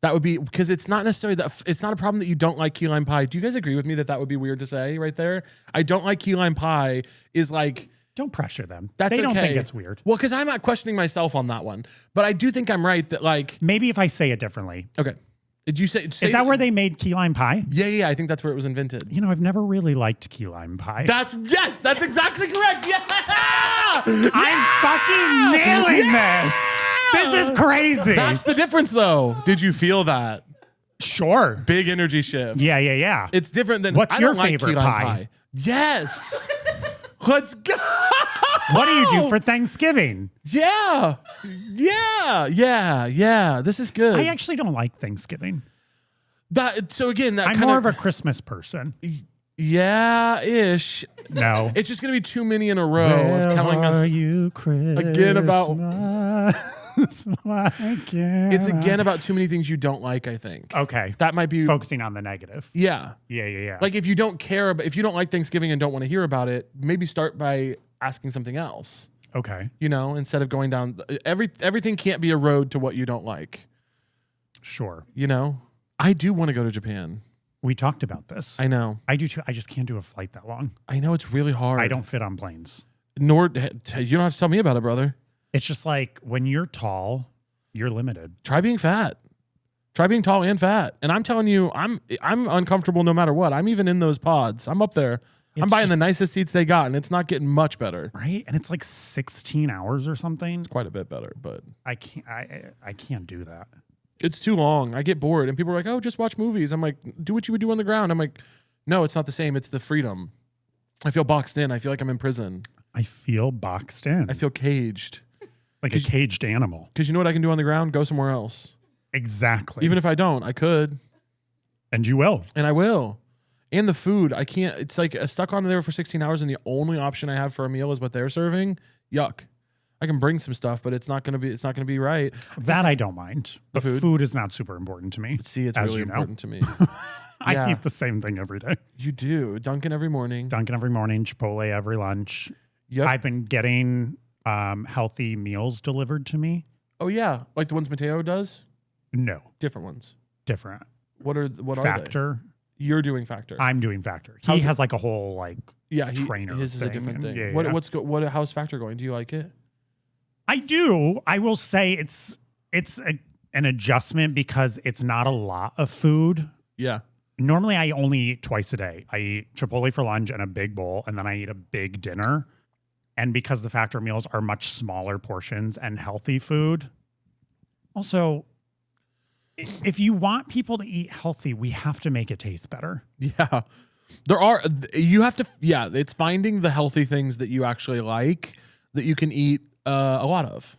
because it's not necessarily that it's not a problem that you don't like key lime pie. Do you guys agree with me that would be weird to say right there? I don't like key lime pie is like, don't pressure them. That's they don't okay. think it's weird. Well, because I'm not questioning myself on that one, but I do think I'm right that like maybe if I say it differently. Okay. Did you say is that where they made key lime pie? Yeah. I think that's where it was invented. You know, I've never really liked key lime pie. That's exactly correct. Yeah. I'm fucking nailing this. This is crazy. That's the difference, though. Did you feel that? Sure. Big energy shift. Yeah. It's different than what's I your don't favorite like key lime pie? Yes. Let's go. What do you do for Thanksgiving? Yeah. This is good. I actually don't like Thanksgiving. I'm I'm more of a Christmas person. Yeah-ish. No. It's just going to be too many in a row of telling us again about... It's again about too many things you don't like, I think. Okay. That might be... Focusing on the negative. Yeah. Yeah. Like if you don't care, if you don't like Thanksgiving and don't want to hear about it, maybe start by asking something else. Okay. You know, instead of going down... Everything can't be a road to what you don't like. Sure. You know? I do want to go to Japan. We talked about this. I know. I do too. I just can't do a flight that long. I know it's really hard. I don't fit on planes. You don't have to tell me about it, brother. It's just like when you're tall, you're limited. Try being fat. Try being tall and fat. And I'm telling you, I'm uncomfortable no matter what. I'm even in those pods. I'm up there. I'm buying the nicest seats they got, and it's not getting much better. Right? And it's like 16 hours or something. It's quite a bit better, but I can't do that. It's too long. I get bored. And people are like, oh, just watch movies. I'm like, do what you would do on the ground. I'm like, no, it's not the same. It's the freedom. I feel boxed in. I feel like I'm in prison. I feel boxed in. I feel caged. Like a caged animal. Because you know what I can do on the ground? Go somewhere else. Exactly. Even if I don't, I could. And you will. And I will. And the food, I can't. It's like stuck on there for 16 hours and the only option I have for a meal is what they're serving. Yuck. I can bring some stuff, but it's not going to be right. That I don't mind. The food? food is not super important to me. See, it's really important to me. I eat the same thing every day. You do. Dunkin' every morning. Dunkin' every morning, Chipotle every lunch. Yep. I've been getting healthy meals delivered to me. Oh yeah, like the ones Mateo does? No. Different ones. Different. What are Factor. they? You're doing Factor. I'm doing Factor. He has like a whole trainer. His is a different thing. Yeah. How's Factor going? Do you like it? I do. I will say it's an adjustment because it's not a lot of food. Yeah. Normally, I only eat twice a day. I eat Chipotle for lunch and a big bowl, and then I eat a big dinner. And because the Factor meals are much smaller portions and healthy food. Also, if you want people to eat healthy, we have to make it taste better. Yeah. You have to, it's finding the healthy things that you actually like that you can eat a lot of.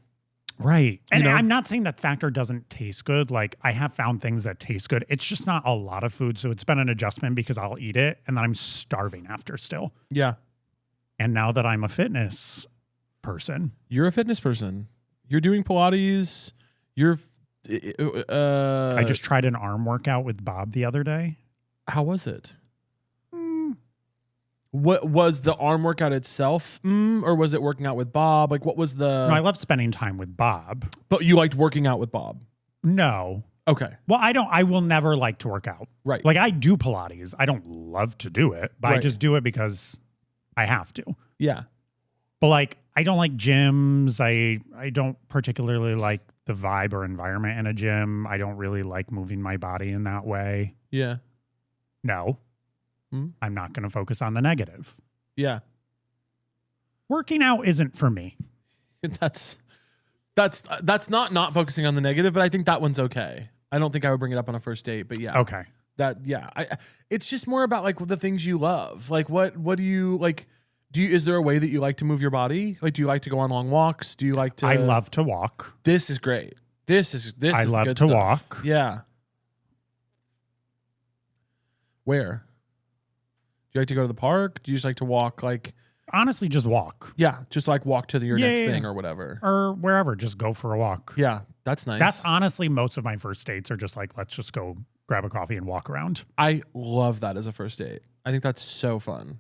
Right. And know? I'm not saying that Factor doesn't taste good. Like I have found things that taste good. It's just not a lot of food. So it's been an adjustment because I'll eat it and then I'm starving after still. Yeah. And now that I'm a fitness person. You're a fitness person. You're doing Pilates. I just tried an arm workout with Bob the other day. How was it? What was the arm workout itself, or was it working out with Bob? Like, what was the? No, I love spending time with Bob. But you liked working out with Bob. No. Okay. Well, I will never like to work out. Right. Like I do Pilates. I don't love to do it, but I just do it because I have to. Yeah. But like, I don't like gyms. I don't particularly like the vibe or environment in a gym. I don't really like moving my body in that way. Yeah. No. I'm not going to focus on the negative. Yeah. Working out isn't for me. That's not focusing on the negative, but I think that one's okay. I don't think I would bring it up on a first date, but yeah. Okay. It's just more about like the things you love. Like what do you like? Is there a way that you like to move your body? Like, do you like to go on long walks? Do you like to? I love to walk. This is great. I love good to stuff. walk. Yeah. Where? Do you like to go to the park? Do you just like to walk like? Honestly, just walk. Yeah, just like walk to your next thing or whatever. Or wherever, just go for a walk. Yeah, that's nice. That's honestly most of my first dates are just like, let's just go grab a coffee and walk around. I love that as a first date. I think that's so fun.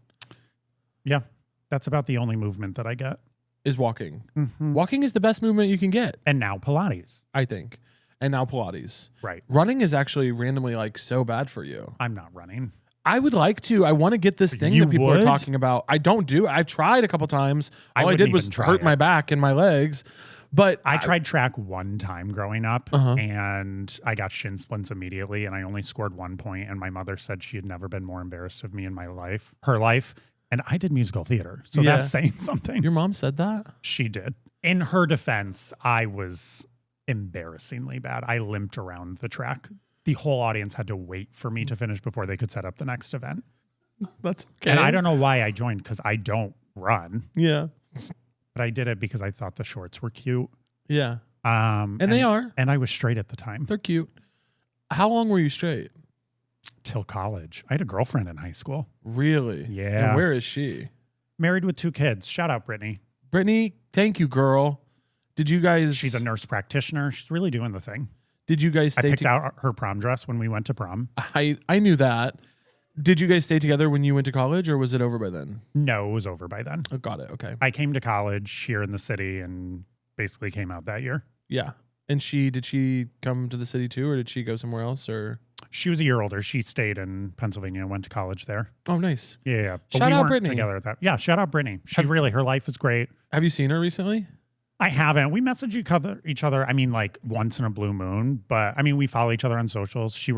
Yeah, that's about the only movement that I get. Is walking. Mm-hmm. Walking is the best movement you can get. And now Pilates. I think. And now Pilates. Right. Running is actually randomly like so bad for you. I'm not running. I would like to. I want to get this thing You that people would? are talking about. I don't do. I've tried a couple times. All I wouldn't did was even try hurt it. my back and my legs. But I tried track one time growing up Uh-huh. and I got shin splints immediately and I only scored 1 point and my mother said she had never been more embarrassed of me in her life. And I did musical theater. So Yeah. that's saying something. Your mom said that? She did. In her defense, I was embarrassingly bad. I limped around the track. The whole audience had to wait for me to finish before they could set up the next event. That's okay. And I don't know why I joined because I don't run, Yeah. but I did it because I thought the shorts were cute. Yeah. And they are. And I was straight at the time. They're cute. How long were you straight? Till college. I had a girlfriend in high school. Really? Yeah. And where is she? Married with 2 kids. Shout out, Brittany. Brittany, thank you, girl. Did you guys... She's a nurse practitioner. She's really doing the thing. Did you guys I stay picked out her prom dress when we went to prom. I knew that. Did you guys stay together when you went to college or was it over by then? No, it was over by then. Oh, got it. Okay. I came to college here in the city and basically came out that year. Yeah. And did she come to the city too or did she go somewhere else or? She was a year older. She stayed in Pennsylvania and went to college there. Oh, nice. Yeah. But Shout we out weren't Brittany. together at that. Yeah, shout out Brittany. Her life is great. Have you seen her recently? I haven't. We message each other. I mean, like once in a blue moon, but I mean, we follow each other on socials. She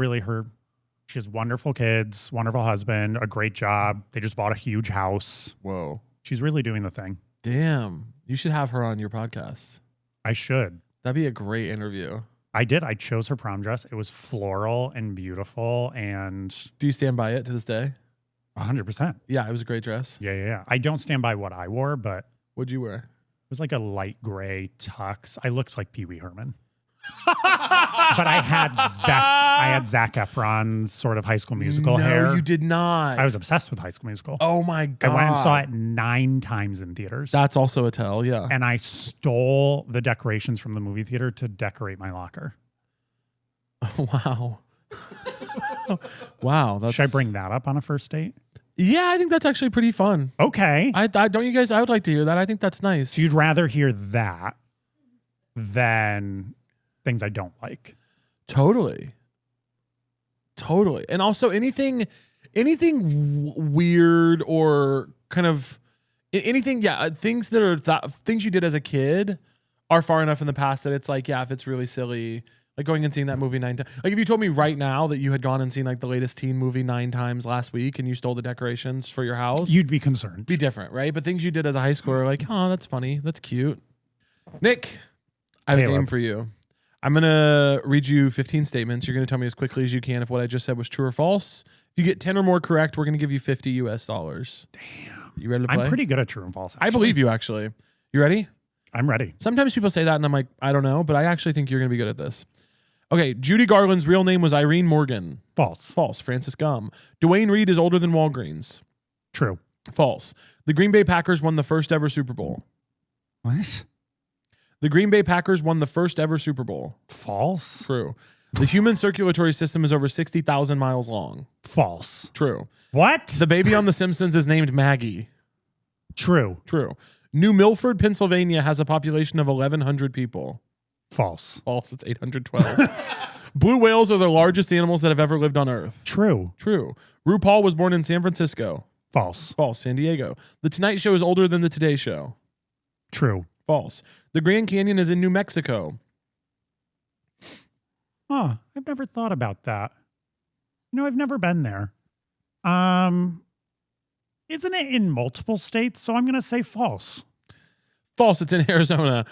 has wonderful kids, wonderful husband, a great job. They just bought a huge house. Whoa. She's really doing the thing. Damn. You should have her on your podcast. I should. That'd be a great interview. I did. I chose her prom dress. It was floral and beautiful and Do you stand by it to this day? 100%. Yeah, it was a great dress. Yeah. I don't stand by what I wore, but What'd you wear? it was like a light gray tux. I looked like Pee Wee Herman. But I had Zac Efron's sort of High School Musical hair. No, you did not. I was obsessed with High School Musical. Oh my God. I went and saw it 9 times in theaters. That's also a tell, yeah. And I stole the decorations from the movie theater to decorate my locker. Wow. Wow. Should I bring that up on a first date? Yeah, I think that's actually pretty fun. Okay. I don't you guys, I would like to hear that. I think that's nice. So you'd rather hear that than things I don't like. Totally. And also anything weird or kind of anything, things that are things you did as a kid are far enough in the past that it's like, yeah, if it's really silly, like going and seeing that movie 9 times. Like if you told me right now that you had gone and seen like the latest teen movie 9 times last week and you stole the decorations for your house, You'd be concerned. be different, right? But things you did as a high schooler are like, oh, that's funny. That's cute. Nick, I have a Caleb. game for you. I'm going to read you 15 statements. You're going to tell me as quickly as you can if what I just said was true or false. If you get 10 or more correct, we're going to give you $50 US. Damn. You ready to play? I'm pretty good at true and false. Actually. I believe you, actually. You ready? I'm ready. Sometimes people say that and I'm like, I don't know, but I actually think you're going to be good at this. Okay, Judy Garland's real name was Irene Morgan. False. False. Francis Gum. Dwayne Reed is older than Walgreens. True. False. The Green Bay Packers won the first ever Super Bowl. What? The Green Bay Packers won the first ever Super Bowl. False. True. The human circulatory system is over 60,000 miles long. False. True. What? The baby on The Simpsons is named Maggie. True. True. New Milford, Pennsylvania has a population of 1,100 people. False. False. It's 812. Blue whales are the largest animals that have ever lived on Earth. True. True. RuPaul was born in San Francisco. False. False. San Diego. The Tonight Show is older than the Today Show. True. False. The Grand Canyon is in New Mexico. Huh. I've never thought about that. I've never been there. Isn't it in multiple states? So I'm going to say false. False. It's in Arizona.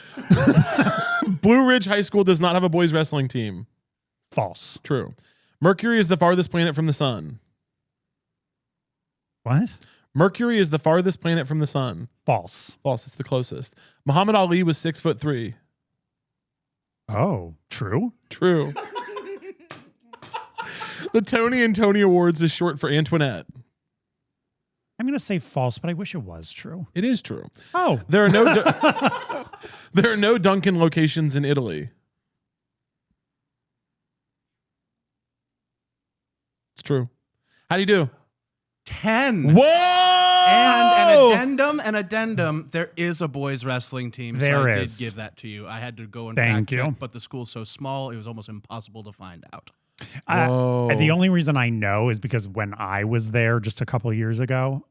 Blue Ridge High School does not have a boys wrestling team. False. True. Mercury is the farthest planet from the sun. What? Mercury is the farthest planet from the sun. False. False. It's the closest. Muhammad Ali was 6'3". Oh, true? True. The Tony and Tony Awards is short for Antoinette. I'm going to say false, but I wish it was true. It is true. Oh. There are no there are no Dunkin' locations in Italy. It's true. How do you do? 10. Whoa! And an addendum. There is a boys wrestling team. There so I is. did give that to you. I had to go and Thank fact you. check, but the school's so small, it was almost impossible to find out. Whoa. The only reason I know is because when I was there just a couple of years ago,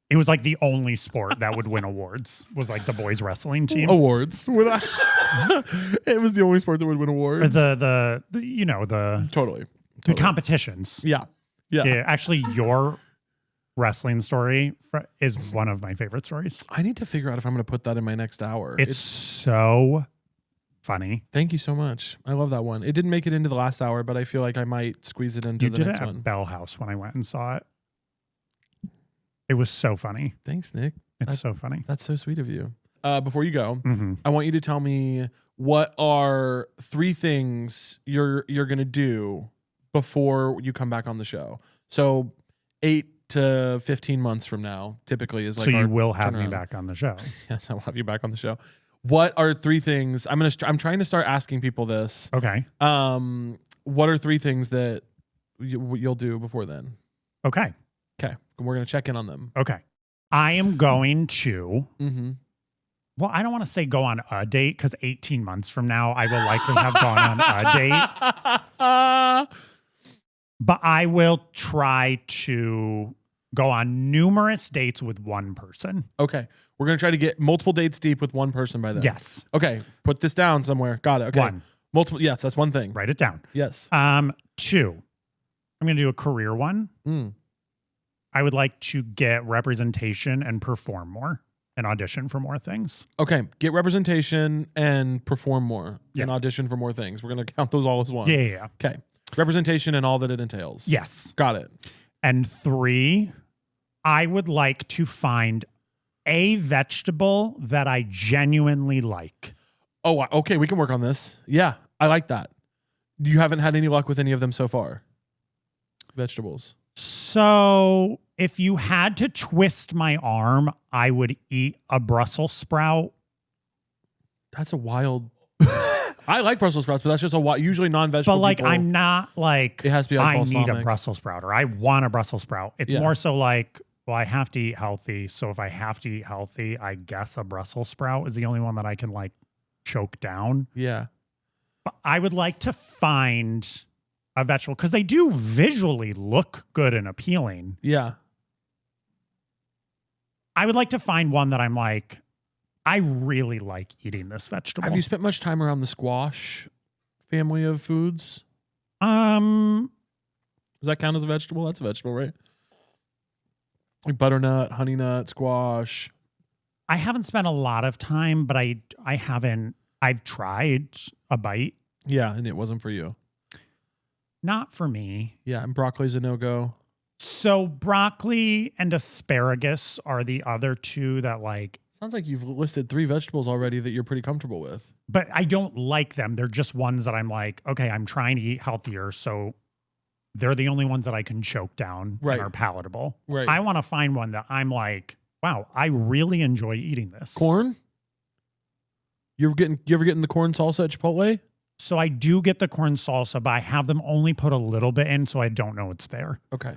it was like the only sport that would win awards was like the boys wrestling team. Awards. It was the only sport that would win awards. The Totally. the competitions. Yeah. Yeah. Actually, your wrestling story is one of my favorite stories. I need to figure out if I'm going to put that in my next hour. It's so funny. Thank you so much. I love that one. It didn't make it into the last hour, but I feel like I might squeeze it into You the did next it at one. Bell House when I went and saw it. It was so funny. Thanks, Nick. It's so funny. That's so sweet of you. Before you go, Mm-hmm. I want you to tell me what are 3 things you're going to do before you come back on the show. So 8 to 15 months from now, typically is like. So our you will have me turnaround. back on the show. Yes, I will have you back on the show. What are 3 things? I'm trying to start asking people this. Okay. What are 3 things that you'll do before then? Okay. Okay, we're gonna check in on them. Okay. I am going to. Mm-hmm. Well, I don't want to say go on a date because 18 months from now, I will likely have gone on a date. But I will try to go on numerous dates with one person. Okay, we're gonna try to get multiple dates deep with one person by then. Yes. Okay, put this down somewhere. Got it. Okay. One. Multiple. Yes, that's one thing. Write it down. Yes. 2, I'm going to do a career one. I would like to get representation and perform more and audition for more things. Okay, get representation and perform more Yeah. and audition for more things. We're gonna count those all as one. Yeah. Okay, representation and all that it entails. Yes. Got it. And 3, I would like to find a vegetable that I genuinely like. Oh, okay. We can work on this. Yeah, I like that. You haven't had any luck with any of them so far. Vegetables. So if you had to twist my arm, I would eat a Brussels sprout. That's a wild. I like Brussels sprouts, but that's just usually non-vegetable. But like, people. I'm not like, It has to be like I need a balsamic. Brussels sprout or I want a Brussels sprout. It's Yeah. more so like, well, I have to eat healthy. So if I have to eat healthy, I guess a Brussels sprout is the only one that I can like choke down. Yeah. But I would like to find a vegetable because they do visually look good and appealing. Yeah. I would like to find one that I'm like, I really like eating this vegetable. Have you spent much time around the squash family of foods? Um, Does that count as a vegetable? That's a vegetable, right? Like butternut, honey nut, squash. I haven't spent a lot of time, but I haven't I've tried a bite. Yeah, and it wasn't for you. Not for me. Yeah, and broccoli's a no-go. So broccoli and asparagus are the other two that like. Sounds like you've listed 3 vegetables already that you're pretty comfortable with. But I don't like them. They're just ones that I'm like, okay, I'm trying to eat healthier. So they're the only ones that I can choke down Right. and are palatable. Right. I want to find one that I'm like, wow, I really enjoy eating this. Corn? You ever getting the corn salsa at Chipotle? So I do get the corn salsa, but I have them only put a little bit in so I don't know it's there. Okay.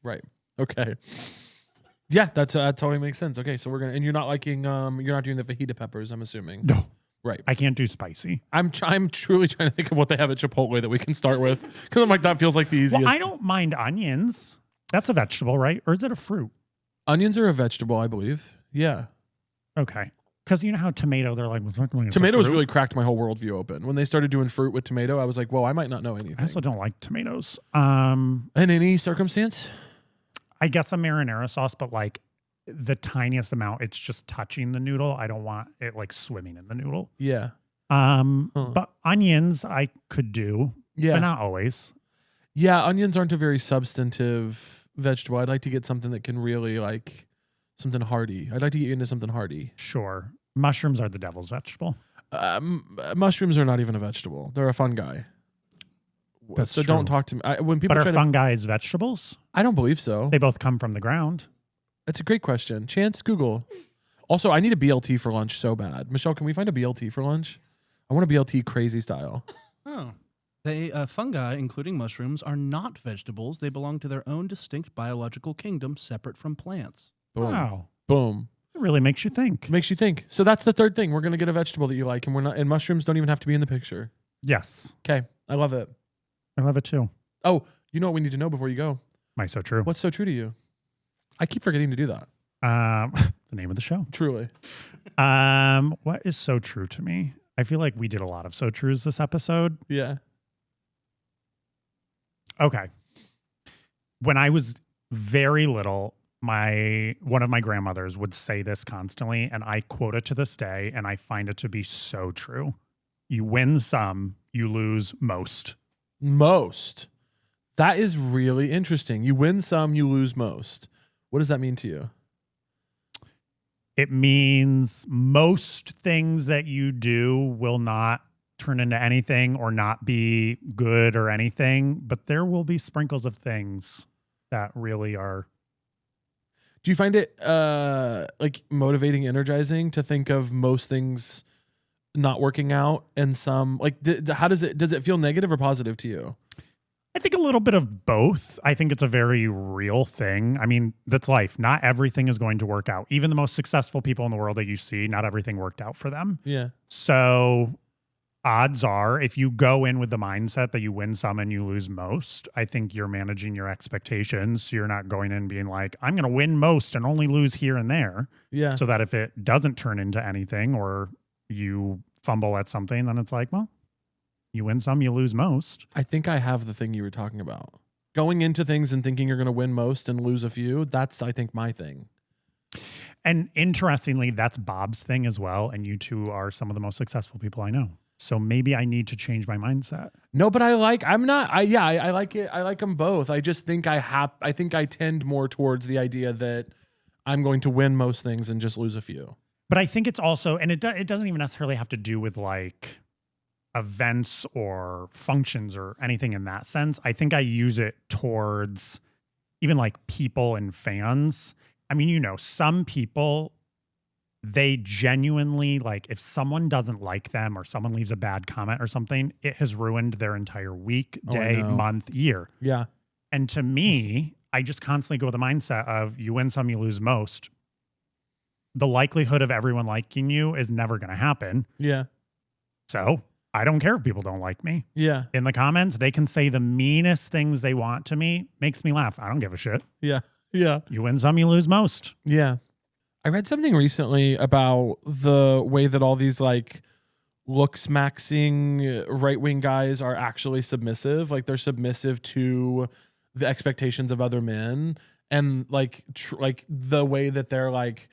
Right. Okay. Yeah, that totally makes sense. Okay, so and you're not liking you're not doing the fajita peppers, I'm assuming. No. Right. I can't do spicy. I'm truly trying to think of what they have at Chipotle that we can start with, because I'm like, that feels like the easiest. Well, I don't mind onions. That's a vegetable, right? Or is it a fruit? Onions are a vegetable, I believe. Yeah. Okay. Because you know how tomato, they're like, it's a Tomatoes fruit? really cracked my whole worldview open. When they started doing fruit with tomato, I was like, well, I might not know anything. I also don't like tomatoes. In any circumstance? I guess a marinara sauce, but like the tiniest amount, it's just touching the noodle. I don't want it like swimming in the noodle. Yeah. But onions I could do, Yeah. but not always. Yeah, onions aren't a very substantive vegetable. I'd like to get something that can really like something hearty. I'd like to get into something hearty. Sure. Mushrooms are the devil's vegetable. Mushrooms are not even a vegetable. They're a fungi. That's so true. don't talk to me. When people But try are fungi vegetables? I don't believe so. They both come from the ground. That's a great question. Chance, Google. Also, I need a BLT for lunch so bad. Michelle, can we find a BLT for lunch? I want a BLT crazy style. Oh. Fungi, including mushrooms, are not vegetables. They belong to their own distinct biological kingdom, separate from plants. Boom. Wow. Boom. It really makes you think. Makes you think. So that's the third thing. We're gonna get a vegetable that you like, and mushrooms don't even have to be in the picture. Yes. Okay. I love it. I love it too. Oh, you know what we need to know before you go? Am I so true? What's so true to you? I keep forgetting to do that. The name of the show. Truly. What is so true to me? I feel like we did a lot of so trues this episode. Yeah. Okay. When I was very little, one of my grandmothers would say this constantly, and I quote it to this day, and I find it to be so true. You win some, you lose most. Most. That is really interesting. You win some, you lose most. What does that mean to you? It means most things that you do will not turn into anything or not be good or anything, but there will be sprinkles of things that really are. Do you find it like motivating, energizing to think of most things not working out and some like how does it feel negative or positive to you? I think a little bit of both. I think it's a very real thing. I mean, that's life. Not everything is going to work out. Even the most successful people in the world that you see, not everything worked out for them. Yeah. So odds are, if you go in with the mindset that you win some and you lose most, I think you're managing your expectations. So you're not going in being like, I'm going to win most and only lose here and there. Yeah. So that if it doesn't turn into anything or you fumble at something, then it's like, well, you win some, you lose most. I think I have the thing you were talking about. Going into things and thinking you're going to win most and lose a few. That's, I think, my thing. And interestingly, that's Bob's thing as well. And you two are some of the most successful people I know. So maybe I need to change my mindset. No, but I like it. I like them both. I just think I think I tend more towards the idea that I'm going to win most things and just lose a few. But I think it's also, and it doesn't even necessarily have to do with like events or functions or anything in that sense. I think I use it towards even like people and fans. I mean, you know, some people, they genuinely like if someone doesn't like them or someone leaves a bad comment or something, it has ruined their entire week, day, month, year. Yeah. And to me, I just constantly go with the mindset of you win some, you lose most. The likelihood of everyone liking you is never going to happen. Yeah. So I don't care if people don't like me. Yeah. In the comments, they can say the meanest things they want to me. Makes me laugh. I don't give a shit. Yeah. Yeah. You win some, you lose most. Yeah. I read something recently about the way that all these like looks maxing right-wing guys are actually submissive. Like they're submissive to the expectations of other men. And like, like the way that they're like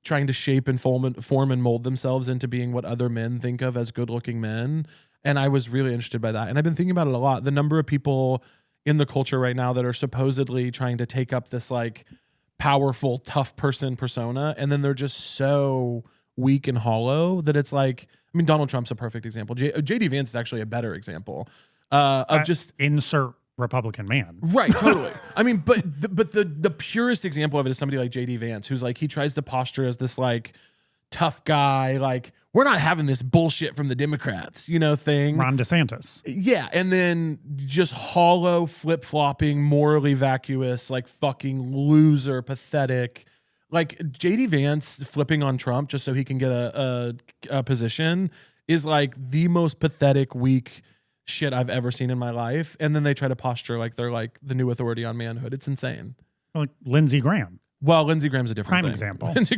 trying to shape and form and mold themselves into being what other men think of as good-looking men. And I was really interested by that. And I've been thinking about it a lot. The number of people in the culture right now that are supposedly trying to take up this like powerful, tough person persona, and then they're just so weak and hollow that it's like, I mean, Donald Trump's a perfect example. JD Vance is actually a better example of just insert Republican man. Right, totally. I mean, but the purest example of it is somebody like JD Vance, who's like, he tries to posture as this like tough guy, like, we're not having this bullshit from the Democrats, thing. Ron DeSantis. Yeah. And then just hollow, flip-flopping, morally vacuous, like fucking loser, pathetic. Like JD Vance flipping on Trump just so he can get a position is like the most pathetic, weak shit I've ever seen in my life. And then they try to posture like they're like the new authority on manhood. It's insane. Like Lindsey Graham. Well, Lindsey Graham's a different Prime thing. example. Lindsey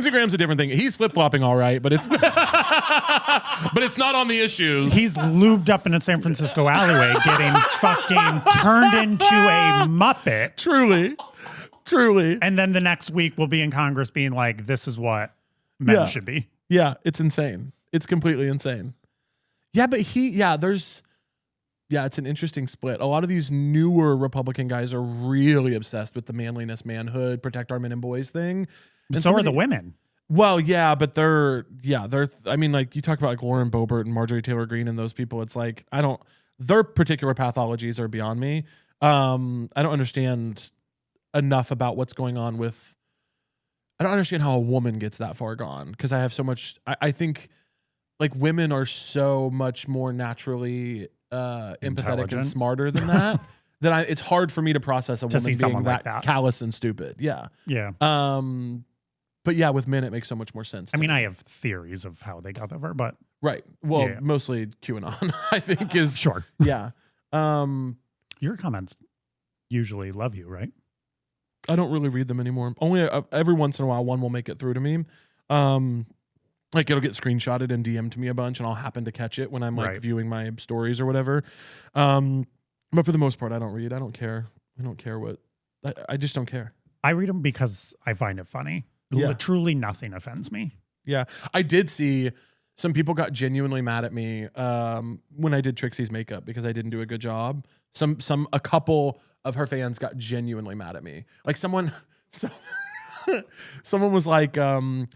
Graham's a different thing. He's flip-flopping all right, but it's but it's not on the issues. He's lubed up in a San Francisco alleyway getting fucking turned into a Muppet. Truly. And then the next week we'll be in Congress being like, this is what men should be. Yeah, it's insane. It's completely insane. Yeah, but it's an interesting split. A lot of these newer Republican guys are really obsessed with the manliness, manhood, protect our men and boys thing. And so are the women. Well, yeah, but I mean, like you talk about like Lauren Boebert and Marjorie Taylor Greene and those people. It's like, their particular pathologies are beyond me. I don't understand enough about what's going on I don't understand how a woman gets that far gone. Cause I have so much, I think like women are so much more naturally empathetic and smarter than that. It's hard for me to process a woman being that callous and stupid. Yeah. Yeah. But yeah, with men, it makes so much more sense. I mean, I have theories of how they got over, but right. Well, mostly QAnon, I think is sure. Yeah. Your comments usually love you, right? I don't really read them anymore. Only every once in a while, one will make it through to me. Like it'll get screenshotted and DM'd to me a bunch, and I'll happen to catch it when I'm like viewing my stories or whatever. But for the most part, I don't read. I don't care. I don't care what. I just don't care. I read them because I find it funny. Yeah. Truly nothing offends me. Yeah. I did see some people got genuinely mad at me when I did Trixie's makeup because I didn't do a good job. A couple of her fans got genuinely mad at me. Like someone was like, someone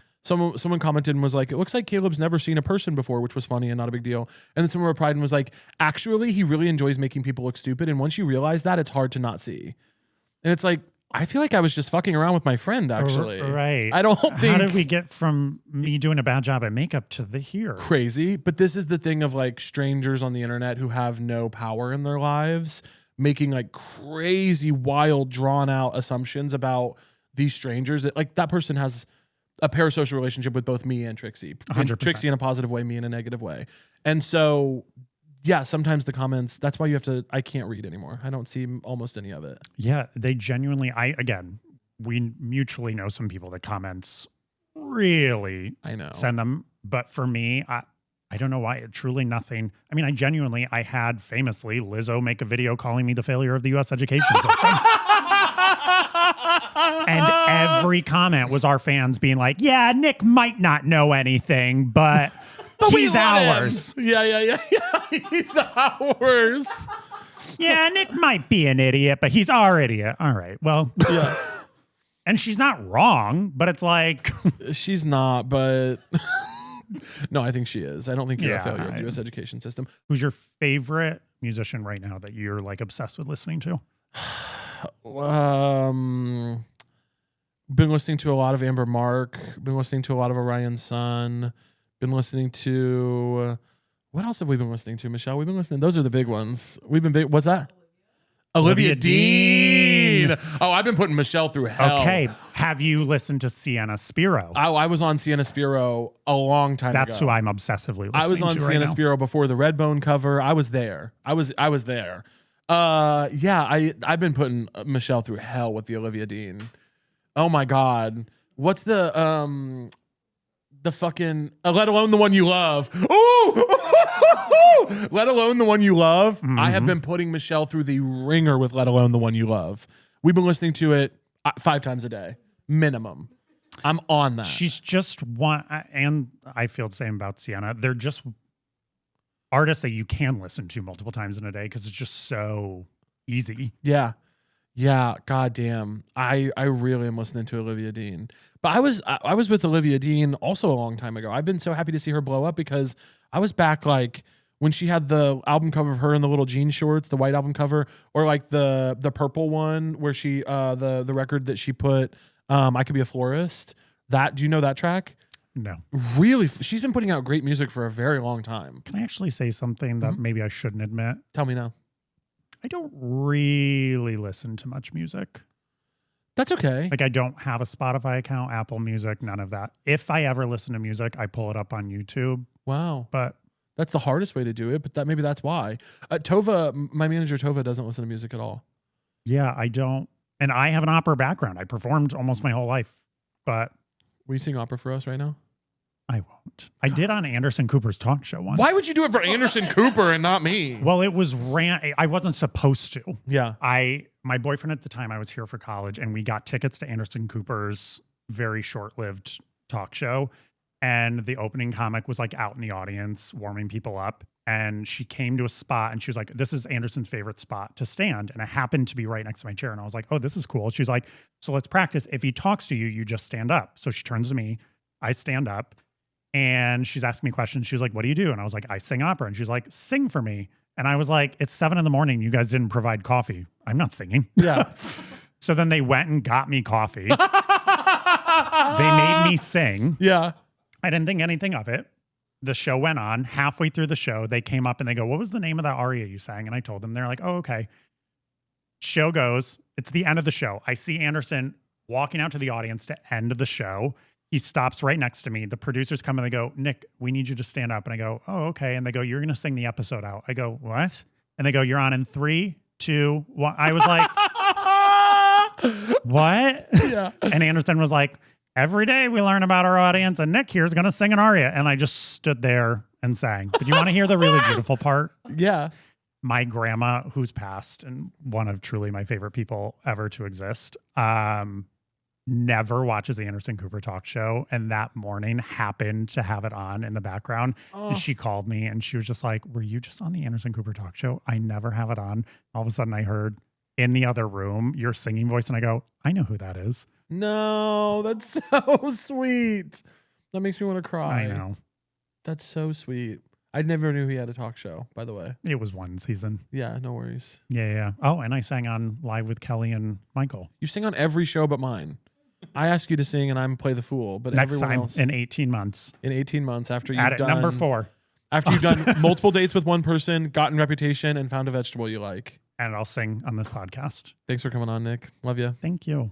commented and was like, it looks like Caleb's never seen a person before, which was funny and not a big deal. And then someone replied and was like, actually, he really enjoys making people look stupid. And once you realize that, it's hard to not see. And it's like, I feel like I was just fucking around with my friend, actually. Right. I don't think... How did we get from me doing a bad job at makeup to the here? Crazy. But this is the thing of like strangers on the internet who have no power in their lives making like crazy, wild, drawn out assumptions about these strangers that like that person has a parasocial relationship with both me and Trixie. 100%. Trixie in a positive way, me in a negative way. And so... yeah, sometimes the comments, that's why I can't read anymore. I don't see almost any of it. Yeah, they genuinely, we mutually know some people that comments really send them. But for me, I don't know why, truly nothing. I mean, I had famously Lizzo make a video calling me the failure of the U.S. education system. And every comment was our fans being like, yeah, Nick might not know anything, but he's ours. Yeah. He's ours. Yeah, Nick might be an idiot, but he's our idiot. All right. Well, yeah. And she's not wrong, but it's like... she's not, but... no, I think she is. I don't think you're a failure of the U.S. education system. Who's your favorite musician right now that you're like obsessed with listening to? Been listening to a lot of Amber Mark. Been listening to a lot of Orion Sun. Been listening to what else have we been listening to, Michelle? We've been listening. Those are the big ones. We've been big. What's that? Olivia Dean. Oh, I've been putting Michelle through hell. Okay. Have you listened to Sienna Spiro? I was on Sienna Spiro a long time ago. That's who I'm obsessively listening to. I was on Sienna Spiro before the Redbone cover. I was there. I was there. I've been putting Michelle through hell with the Olivia Dean. Oh my God. What's the fucking let alone the one you love. Ooh! Let alone the one you love. Mm-hmm. I have been putting Michelle through the ringer with let alone the one you love. We've been listening to it 5 times a day, minimum. I'm on that. She's just one, and I feel the same about Sienna. They're just artists that you can listen to multiple times in a day because it's just so easy. Yeah. Yeah, goddamn. I really am listening to Olivia Dean. But I was with Olivia Dean also a long time ago. I've been so happy to see her blow up because I was back like when she had the album cover of her in the little jean shorts, the white album cover, or like the purple one where she the record that she put I Could Be a Florist. That, do you know that track? No. Really, she's been putting out great music for a very long time. Can I actually say something that maybe I shouldn't admit? Tell me now. I don't really listen to much music. That's okay. Like I don't have a Spotify account, Apple Music, none of that. If I ever listen to music, I pull it up on YouTube. Wow. But that's the hardest way to do it, but maybe that's why. Tova, my manager Tova, doesn't listen to music at all. yeah, I don't. And I have an opera background. I performed almost my whole life, but Will you sing opera for us right now? I won't. I did on Anderson Cooper's talk show once. Why would you do it for Anderson Cooper and not me? Well, it was I wasn't supposed to. Yeah. My boyfriend at the time, I was here for college, and we got tickets to Anderson Cooper's very short-lived talk show. And the opening comic was like out in the audience, warming people up. And she came to a spot and she was like, this is Anderson's favorite spot to stand. And it happened to be right next to my chair. And I was like, oh, this is cool. She's like, so let's practice. If he talks to you, you just stand up. So she turns to me, I stand up, and she's asking me questions. She's like, what do you do? And I was like, I sing opera. And she's like, sing for me. And I was like, it's 7 a.m. You guys didn't provide coffee. I'm not singing. Yeah. So then they went and got me coffee. They made me sing. Yeah. I didn't think anything of it. The show went on. Halfway through the show, they came up and they go, what was the name of that aria you sang? And I told them. They're like, oh, okay. Show goes. It's the end of the show. I see Anderson walking out to the audience to end the show. He stops right next to me. The producers come and they go, Nick, we need you to stand up. And I go, oh, okay. And they go, you're going to sing the episode out. I go, what? And they go, you're on in 3, 2, 1. I was like, what? Yeah. And Anderson was like, every day we learn about our audience, and Nick here's going to sing an aria. And I just stood there and sang. But you want to hear the really beautiful part? Yeah. My grandma, who's passed and one of truly my favorite people ever to exist, never watches the Anderson Cooper talk show. And that morning happened to have it on in the background. Oh. And she called me and she was just like, were you just on the Anderson Cooper talk show? I never have it on. All of a sudden I heard in the other room your singing voice. And I go, I know who that is. No, that's so sweet. That makes me want to cry. I know. That's so sweet. I never knew he had a talk show, by the way. It was one season. Yeah, no worries. Yeah. Oh, and I sang on Live with Kelly and Michael. You sing on every show but mine. I ask you to sing and I'm play the fool, but Next everyone time else in 18 months. in 18 months after you've At done number 4. After you've done multiple dates with one person, gotten reputation, and found a vegetable you like. And I'll sing on this podcast. Thanks for coming on, Nick. Love you. Thank you.